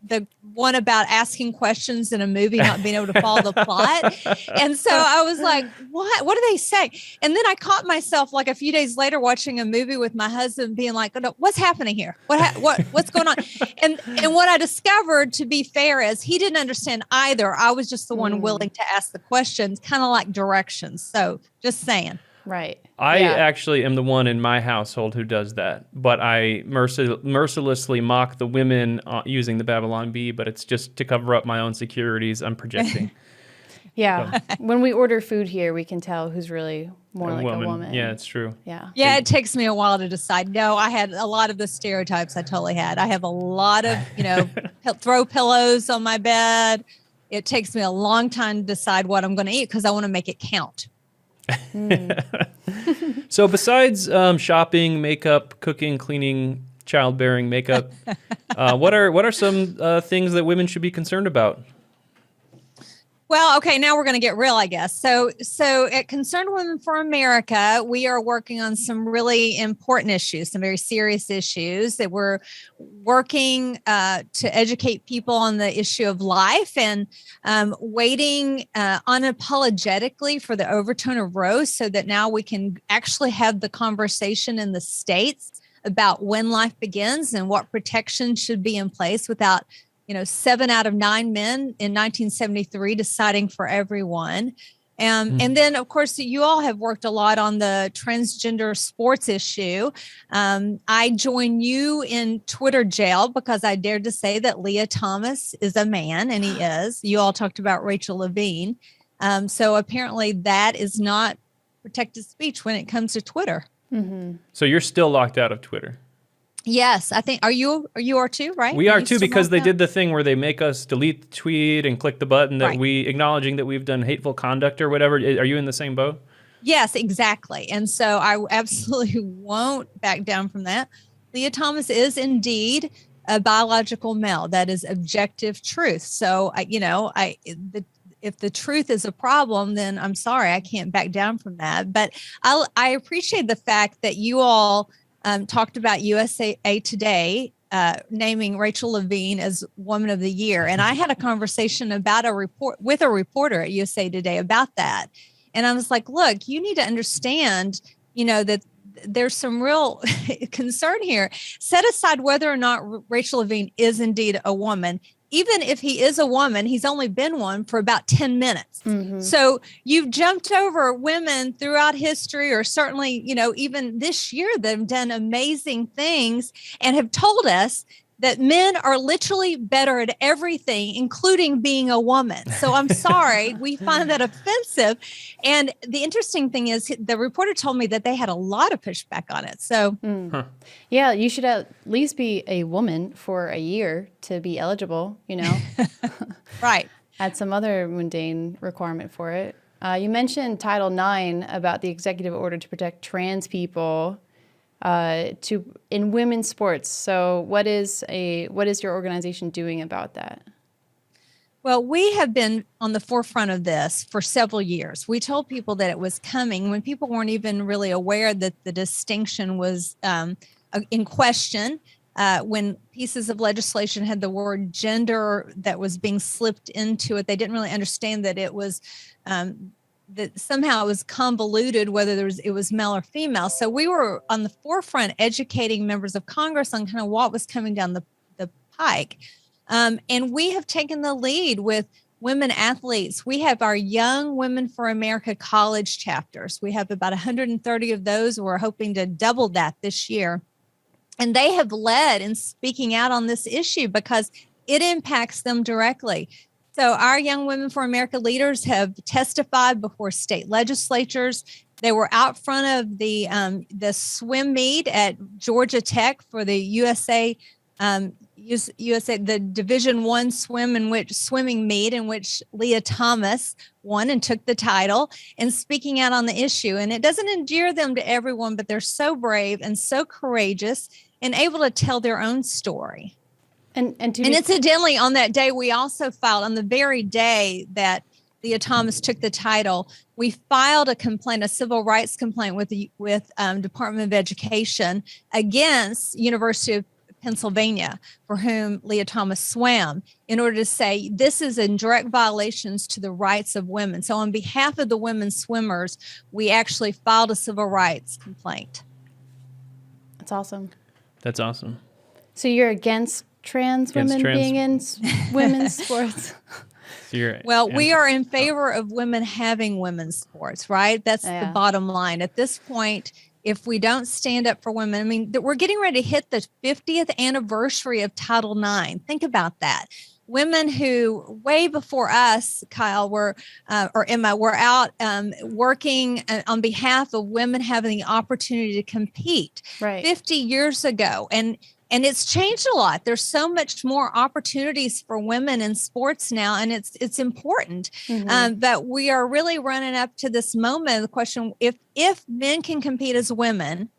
one about asking questions in a movie, not being able to follow the plot. And so I was like, what do they say? And then I caught myself a few days later watching a movie with my husband being like, oh, what's happening here? What's going on? And what I discovered, to be fair, is he didn't understand either. I was just the one willing to ask the questions, kind of like directions. So just saying. Right. I actually am the one in my household who does that, but I mercilessly mock the women using the Babylon Bee, but it's just to cover up my own insecurities. I'm projecting. So. When we order food here, we can tell who's really more like a woman. Yeah, it's true. Yeah, it takes me a while to decide. No, I had a lot of the stereotypes I totally had. I have a lot of, throw pillows on my bed. It takes me a long time to decide what I'm going to eat because I want to make it count. So besides shopping, makeup, cooking, cleaning, childbearing, makeup, what are some things that women should be concerned about? Well, okay, now we're going to get real, I guess. So at Concerned Women for America, we are working on some really important issues, some very serious issues that we're working to educate people on the issue of life and waiting unapologetically for the overturn of Roe so that now we can actually have the conversation in the states about when life begins and what protections should be in place without 7 out of 9 men in 1973 deciding for everyone. And then, of course, you all have worked a lot on the transgender sports issue. I join you in Twitter jail because I dared to say that Leah Thomas is a man, and he is. You all talked about Rachel Levine. So apparently that is not protected speech when it comes to Twitter. Mm-hmm. So you're still locked out of Twitter? Yes, I think. You are too, right? We are too, because they did the thing where they make us delete the tweet and click the button that we acknowledging that we've done hateful conduct or whatever. Are you in the same boat? Yes, exactly. And so I absolutely won't back down from that. Leah Thomas is indeed a biological male. That is objective truth. So, if the truth is a problem, then I'm sorry, I can't back down from that. But I appreciate the fact that you all talked about USA Today naming Rachel Levine as Woman of the Year. And I had a conversation about a reporter at USA Today about that. And I was like, look, you need to understand, that there's some real concern here. Set aside whether or not Rachel Levine is indeed a woman. Even if he is a woman, he's only been one for about 10 minutes. Mm-hmm. So you've jumped over women throughout history, or certainly, even this year, that have done amazing things and have told us that men are literally better at everything, including being a woman. So I'm sorry, we find that offensive. And the interesting thing is, the reporter told me that they had a lot of pushback on it. So, yeah, you should at least be a woman for a year to be eligible, Right. Add some other mundane requirement for it. You mentioned Title IX about the executive order to protect trans people in women's sports. So what is your organization doing about that? Well, we have been on the forefront of this for several years. We told people that it was coming when people weren't even really aware that the distinction was in question. When pieces of legislation had the word gender that was being slipped into it, they didn't really understand that it was that somehow it was convoluted, whether it was male or female. So we were on the forefront educating members of Congress on kind of what was coming down the pike. And we have taken the lead with women athletes. We have our Young Women for America college chapters. We have about 130 of those. We're hoping to double that this year. And they have led in speaking out on this issue because it impacts them directly. So our Young Women for America leaders have testified before state legislatures. They were out front of the swim meet at Georgia Tech for the USA, the Division I swimming meet in which Leah Thomas won and took the title, and speaking out on the issue. And it doesn't endear them to everyone, but they're so brave and so courageous and able to tell their own story. And incidentally, on that day, we also filed, on the very day that Leah Thomas took the title, we filed a civil rights complaint with Department of Education against University of Pennsylvania, for whom Leah Thomas swam, in order to say this is in direct violations to the rights of women. So on behalf of the women swimmers, we actually filed a civil rights complaint. That's awesome. That's awesome. So you're against trans women being in women's sports? We are in favor of women having women's sports, right? That's the bottom line. At this point, if we don't stand up for women, we're getting ready to hit the 50th anniversary of Title IX. Think about that. Women who way before us, Kyle, or Emma, were out working on behalf of women having the opportunity to compete 50 years ago. And it's changed a lot. There's so much more opportunities for women in sports now, and it's important. Mm-hmm. But we are really running up to this moment. The question: if men can compete as women,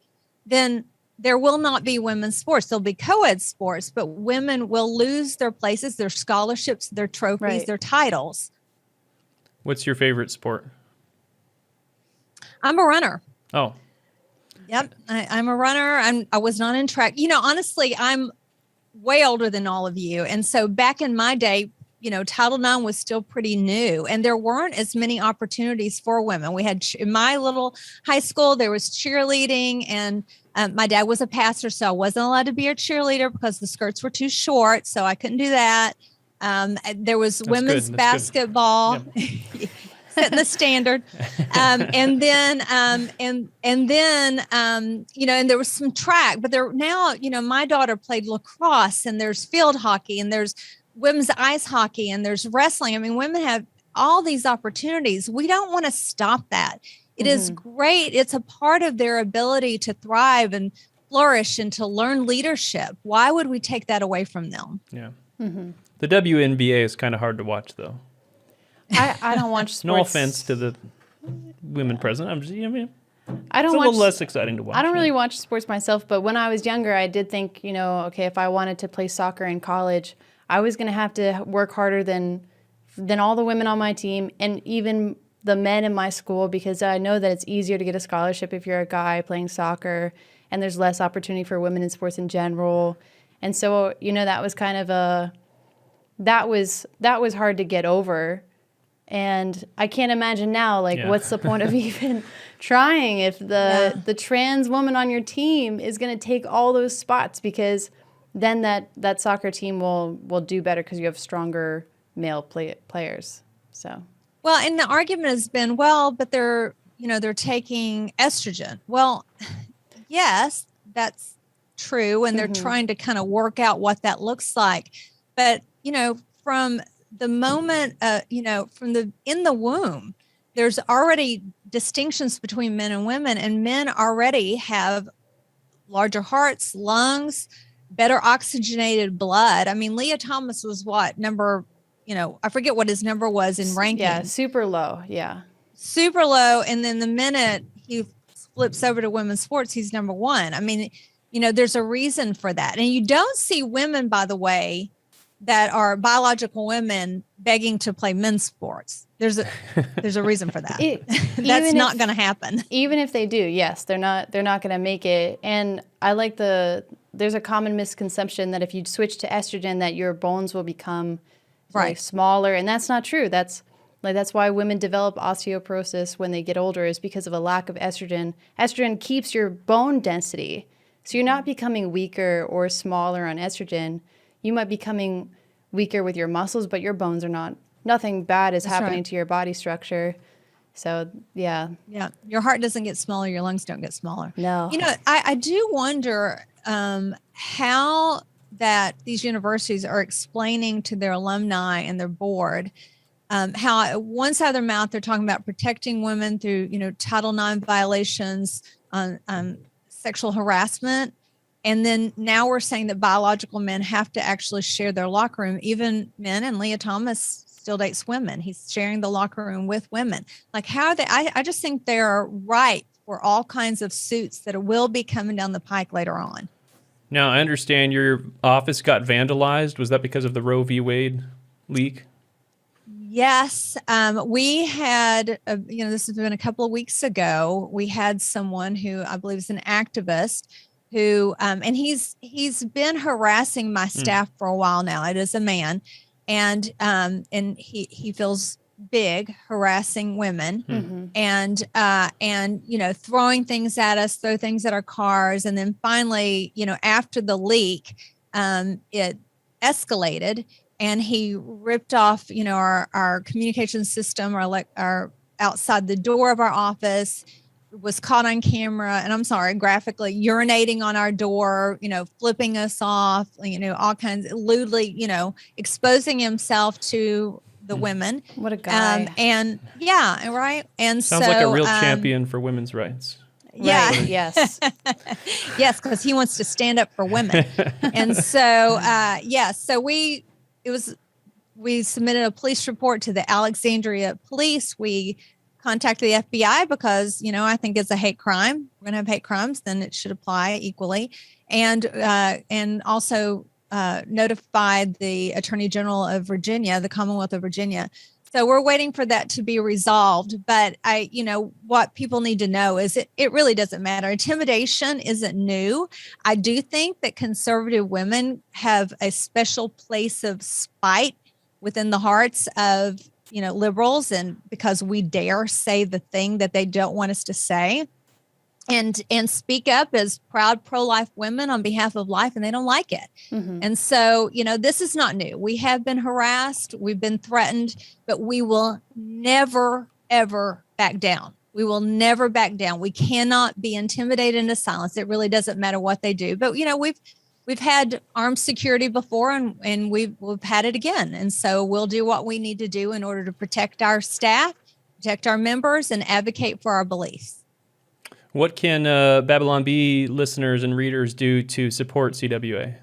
then there will not be women's sports. There'll be co-ed sports, but women will lose their places, their scholarships, their trophies, their titles. What's your favorite sport? I'm a runner. Oh. Yep, I'm a runner. I was not in track. Honestly, I'm way older than all of you. And so back in my day, Title IX was still pretty new, and there weren't as many opportunities for women. We had, in my little high school, there was cheerleading, and my dad was a pastor, so I wasn't allowed to be a cheerleader because the skirts were too short, so I couldn't do that. There was women's basketball. Yeah. Setting the standard. And then there was some track, but there now, my daughter played lacrosse, and there's field hockey, and there's women's ice hockey, and there's wrestling. I mean, women have all these opportunities. We don't want to stop that. It is great. It's a part of their ability to thrive and flourish and to learn leadership. Why would we take that away from them? Yeah. Mm-hmm. The WNBA is kind of hard to watch, though. I don't watch sports. No offense to the women present. I mean, I don't it's a watch, little less exciting to watch. I don't really watch sports myself, but when I was younger, I did think, okay, if I wanted to play soccer in college, I was going to have to work harder than all the women on my team and even the men in my school, because I know that it's easier to get a scholarship if you're a guy playing soccer, and there's less opportunity for women in sports in general. And so, that was kind of that was hard to get over. And I can't imagine now, what's the point of even trying if the trans woman on your team is going to take all those spots, because then that soccer team will do better because you have stronger male players. So, well, and the argument has been, well, but they're taking estrogen. Well, yes, that's true, and they're trying to kind of work out what that looks like. But from the moment, in the womb, there's already distinctions between men and women, and men already have larger hearts, lungs, better oxygenated blood. I mean, Leah Thomas was what number, I forget what his number was in ranking. Yeah, super low. Yeah. Super low. And then the minute he flips over to women's sports, he's number one. I mean, there's a reason for that. And you don't see women, by the way, that are biological women begging to play men's sports. There's a reason for that. That's not going to happen. Even if they do, yes, they're not going to make it. And I like there's a common misconception that if you switch to estrogen, that your bones will become smaller, and that's not true. That's why women develop osteoporosis when they get older, is because of a lack of estrogen. Estrogen keeps your bone density, so you're not becoming weaker or smaller on estrogen. You might be becoming weaker with your muscles, but your bones are not. Nothing bad is happening to your body structure. So, yeah. Yeah. Your heart doesn't get smaller. Your lungs don't get smaller. No. I do wonder how that these universities are explaining to their alumni and their board how one side of their mouth they're talking about protecting women through, Title IX violations on sexual harassment. And then now we're saying that biological men have to actually share their locker room, even men. And Leah Thomas still dates women. He's sharing the locker room with women. Like, how are they? I just think they're ripe for all kinds of suits that will be coming down the pike later on. Now, I understand your office got vandalized. Was that because of the Roe v. Wade leak? Yes. We had, this has been a couple of weeks ago. We had someone who I believe is an activist who, and he's been harassing my staff for a while now. It is a man, and he feels big harassing women, and throwing things at us, throw things at our cars, and then finally, after the leak, it escalated, and he ripped off, our communication system, our outside the door of our office. Was caught on camera, and I'm sorry, graphically urinating on our door, flipping us off, all kinds, lewdly, exposing himself to the women. What a guy. And yeah, right. And sounds like a real champion for women's rights. Yeah. Right, yes. Yes, because he wants to stand up for women. And so, so we submitted a police report to the Alexandria police. We contacted the FBI because, I think it's a hate crime. We're going to have hate crimes, then it should apply equally. And also notified the Attorney General of Virginia, the Commonwealth of Virginia. So we're waiting for that to be resolved. But what people need to know is it really doesn't matter. Intimidation isn't new. I do think that conservative women have a special place of spite within the hearts of liberals, and because we dare say the thing that they don't want us to say, and speak up as proud pro-life women on behalf of life, and they don't like it. And so, this is not new. We have been harassed, we've been threatened, but we will never, ever back down. We will never back down. We cannot be intimidated into silence. It really doesn't matter what they do. But, we've had armed security before, and we've had it again. And so we'll do what we need to do in order to protect our staff, protect our members, and advocate for our beliefs. What can Babylon Bee listeners and readers do to support CWA?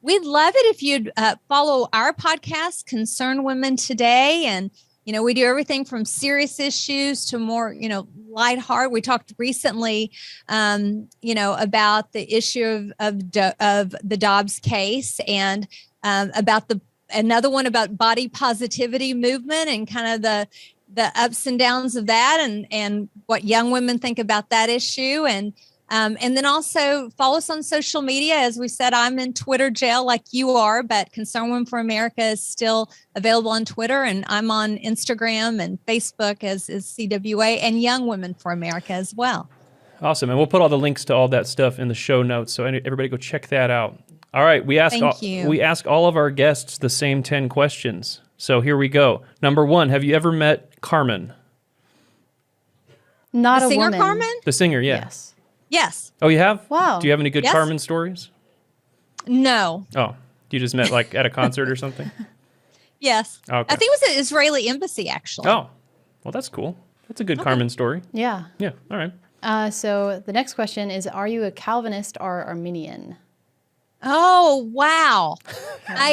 We'd love it if you'd follow our podcast, Concerned Women Today, and We do everything from serious issues to more, lighthearted. We talked recently, about the issue of the Dobbs case, and about another one about body positivity movement and kind of the ups and downs of that, and what young women think about that issue. And then also follow us on social media. As we said, I'm in Twitter jail like you are, but Concerned Women for America is still available on Twitter, and I'm on Instagram and Facebook as is CWA, and Young Women for America as well. Awesome. And we'll put all the links to all that stuff in the show notes, so everybody go check that out. All right, we ask all of our guests the same 10 questions. So here we go. Number 1, have you ever met Carmen? Not the a singer woman. Carmen? The singer, yeah. Yes. Yes. Oh, you have? Wow. Do you have any good Yes. Carmen stories? No. Oh, you just met like at a concert or something? Yes. Okay. I think it was an Israeli embassy, actually. Oh, well, that's cool. That's a good Carmen story. Yeah. Yeah, all right. So the next question is, are you a Calvinist or Arminian? Oh, wow.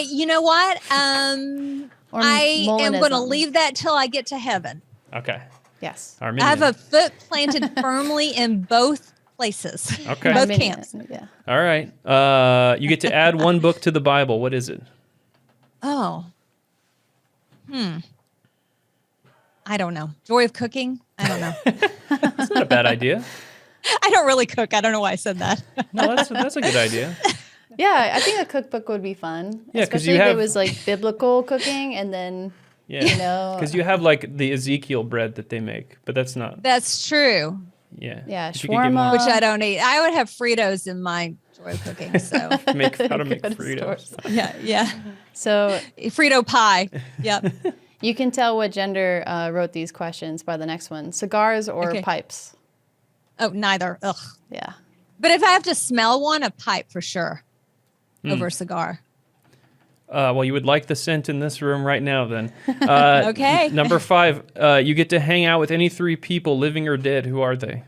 You know what? Or I am going to Molinism? leave that till I get to heaven. Okay. Yes. Arminian. I have a foot planted firmly in both places. Okay. Both Arminian, camps. Yeah. All right. You get to add one book to the Bible. What is it? Oh. I don't know. Joy of cooking? I don't know. That's not a bad idea. I don't really cook. I don't know why I said that. No, that's a good idea. Yeah, I think a cookbook would be fun. Yeah, 'cause especially you if have- it was like biblical cooking, and then Yeah. Because you have like the Ezekiel bread that they make, but that's not. That's true. Yeah. Yeah, If you could get more- shawarma. Which I don't eat. I would have Fritos in my joy of cooking. So how to make Go to Fritos. stores. yeah. So Frito pie. Yep. you can tell what gender wrote these questions by the next one: cigars or Okay. pipes. Oh, neither. Ugh. Yeah. But if I have to smell one, a pipe for sure over a cigar. Well, you would like the scent in this room right now, then. Okay. Number 5, you get to hang out with any 3 people, living or dead. Who are they?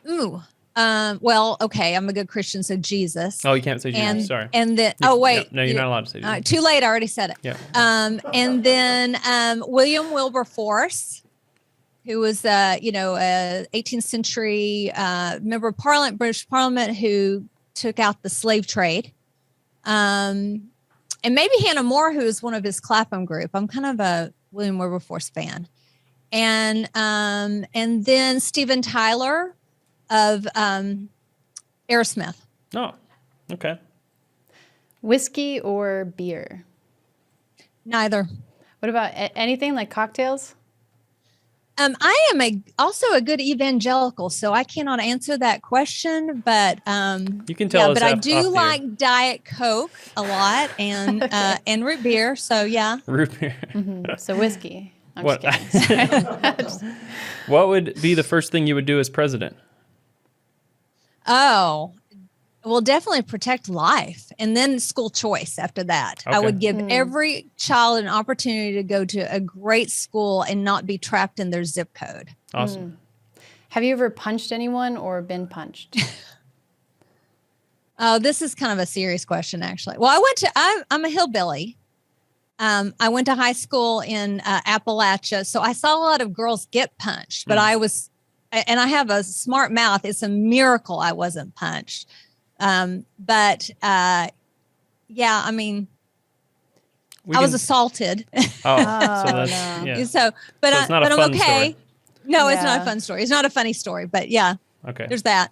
Ooh. Well, okay. I'm a good Christian, so Jesus. Oh, you can't say Jesus. And Sorry. and then wait. No, you're not allowed to say Jesus. Too late. I already said it. Yeah. And then William Wilberforce, who was a 18th century member of Parliament, British Parliament, who took out the slave trade. And maybe Hannah More, who is one of his Clapham group. I'm kind of a William Wilberforce fan. And then Steven Tyler of Aerosmith. Oh, okay. Whiskey or beer? Neither. What about anything like cocktails? I am also a good evangelical, so I cannot answer that question. But you can tell us. But I off do the air. like Diet Coke a lot, and root beer. So yeah. Root beer. So whiskey. I'm What? just kidding. What would be the first thing you would do as president? Oh, well, definitely protect life, and then school choice after that. I Okay. would give every child an opportunity to go to a great school and not be trapped in their zip code. Awesome. Have you ever punched anyone or been punched? Oh, this is kind of a serious question, actually. Well, I'm a hillbilly. I went to high school in Appalachia, so I saw a lot of girls get punched, but I have a smart mouth. It's a miracle I wasn't punched. But yeah, I mean, I was assaulted. Oh, so that's no. yeah. So, but So it's not a I'm fun okay. story. No, it's not Yeah. a fun story. It's not a funny story, but yeah, Okay. there's that.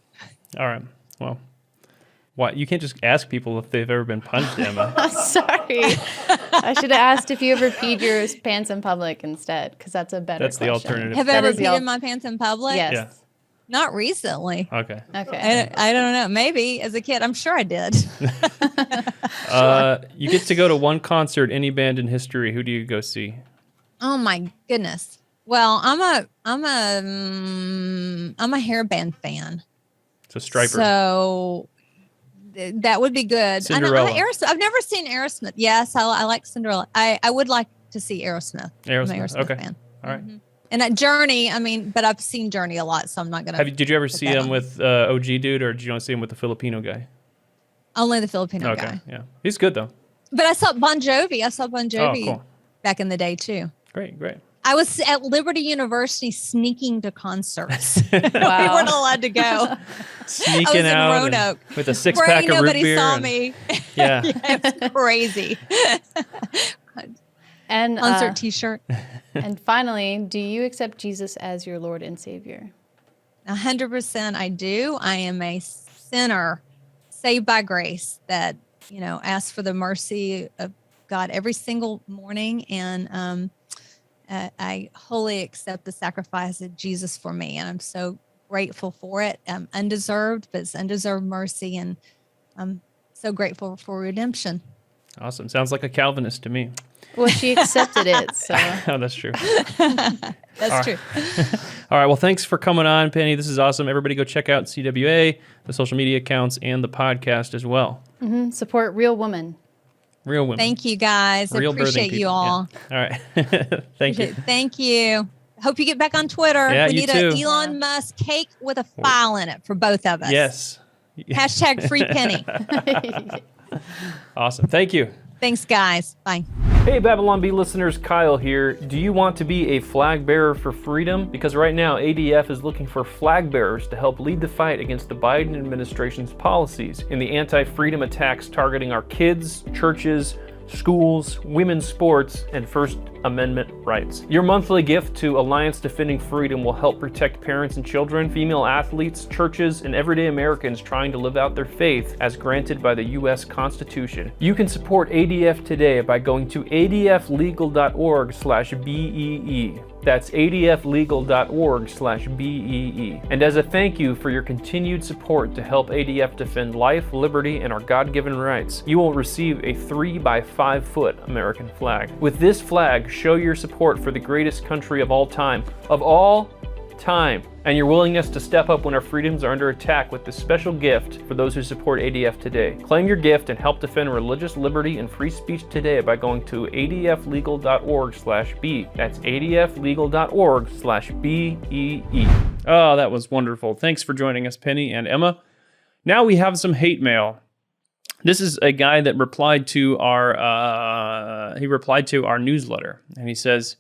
All right. Well, what you can't just ask people if they've ever been punched, Emma. Sorry. I should have asked if you ever peed your pants in public instead, because that's a better That's the question. alternative. Have I That ever is the peed al- in my pants in public? Yes. Yeah. Not recently. Okay. Okay. I don't know. Maybe as a kid, I'm sure I did. You get to go to one concert, any band in history. Who do you go see? Oh my goodness. Well, I'm a hairband fan. So Striper. So that would be good. Cinderella. I've never seen Aerosmith. Yes, I like Cinderella. I would like to see Aerosmith. I'm an Aerosmith. Okay. fan. All right. And at Journey, but I've seen Journey a lot, so I'm not gonna. Did you ever see that him on. with OG dude, or did you only see him with the Filipino guy? Only the Filipino Okay. guy. Yeah. He's good though. But I saw Bon Jovi. I saw Bon Jovi cool. back in the day too. Great. I was at Liberty University sneaking to concerts. Wow. We weren't allowed to go. Sneaking I was in out Roanoke. with a 6-pack of root Nobody beer. saw and- me. Yeah. It was crazy. And Concert T-shirt. and finally, do you accept Jesus as your Lord and Savior? 100% I do. I am a sinner saved by grace that, asks for the mercy of God every single morning. And I wholly accept the sacrifice of Jesus for me. And I'm so grateful for it. Undeserved, but it's undeserved mercy. And I'm so grateful for redemption. Awesome. Sounds like a Calvinist to me. Well, she accepted it, so. Oh, that's true. That's true. All right. Well, thanks for coming on, Penny. This is awesome. Everybody go check out CWA, the social media accounts, and the podcast as well. Mm-hmm. Support real women. Real women. Thank you, guys. I Real appreciate birthing you people. all. Yeah. All right. Thank you. Thank you. Hope you get back on Twitter. Yeah, we you need too. an Elon Musk cake with a file in it for both of us. Yes. Hashtag free Penny. Awesome. Thank you. Thanks, guys. Bye. Hey, Babylon Bee listeners, Kyle here. Do you want to be a flag bearer for freedom? Because right now, ADF is looking for flag bearers to help lead the fight against the Biden administration's policies in the anti-freedom attacks targeting our kids, churches, schools, women's sports, and First Amendment rights. Your monthly gift to Alliance Defending Freedom will help protect parents and children, female athletes, churches, and everyday Americans trying to live out their faith as granted by the U.S. Constitution. You can support ADF today by going to adflegal.org/BEE. That's adflegal.org/BEE. And as a thank you for your continued support to help ADF defend life, liberty, and our God-given rights, you will receive a 3-by-5-foot American flag. With this flag, show your support for the greatest country of all time, and your willingness to step up when our freedoms are under attack with this special gift for those who support ADF today. Claim your gift and help defend religious liberty and free speech today by going to adflegal.org/B. That's adflegal.org/BEE. Oh, that was wonderful. Thanks for joining us, Penny and Emma. Now we have some hate mail. This is a guy that replied to our newsletter, and he says,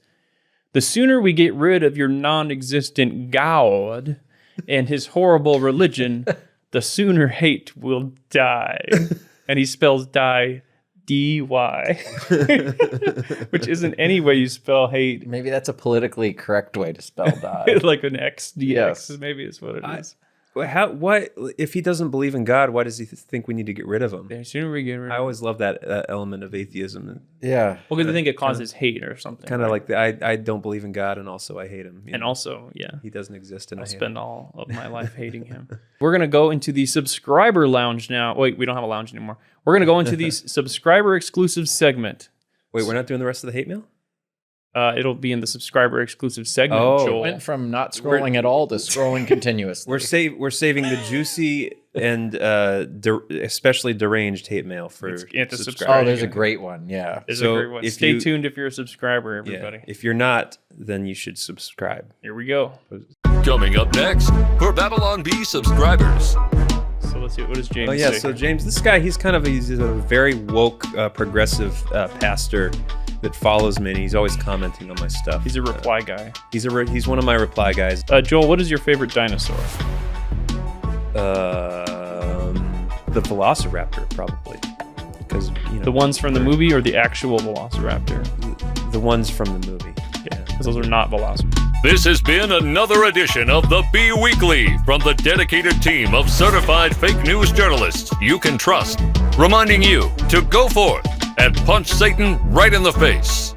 "The sooner we get rid of your non-existent God and his horrible religion, the sooner hate will die." And he spells die, D-Y, which isn't any way you spell hate. Maybe that's a politically correct way to spell die. Like an XDX, Yes. maybe is what it is. What if he doesn't believe in God? Why does he think we need to get rid of him? The sooner we get rid of I always love that element of atheism. Yeah. Well, because I think it causes hate or something. Kind of right? like I don't believe in God, and also I hate him. And also, yeah, he doesn't exist, and I I hate spend him. all of my life hating him. We're going to go into the subscriber lounge now. Wait, we don't have a lounge anymore. We're going to go into the subscriber exclusive segment. Wait, we're not doing the rest of the hate mail? It'll be in the subscriber exclusive segment. Oh. Joel. Went from not scrolling at all to scrolling continuously. We're saving the juicy and especially deranged hate mail for the subscribers. subscriber. Oh, there's a great one. Yeah. There's So a great one. if Stay you- tuned if you're a subscriber, everybody. If you're not, then you should subscribe. Here we go. Coming up next, for Babylon Bee subscribers. So let's see. What does James Oh yeah, say? so James, this guy, he's a very woke, progressive pastor that follows me, and he's always commenting on my stuff. He's a reply guy. He's one of my reply guys. Joel, what is your favorite dinosaur? The Velociraptor, probably, because The ones from the movie or the actual Velociraptor? the ones from the movie. Yeah, because those are not Velociraptors. This has been another edition of the Bee Weekly from the dedicated team of certified fake news journalists you can trust, reminding you to go forth and punch Satan right in the face.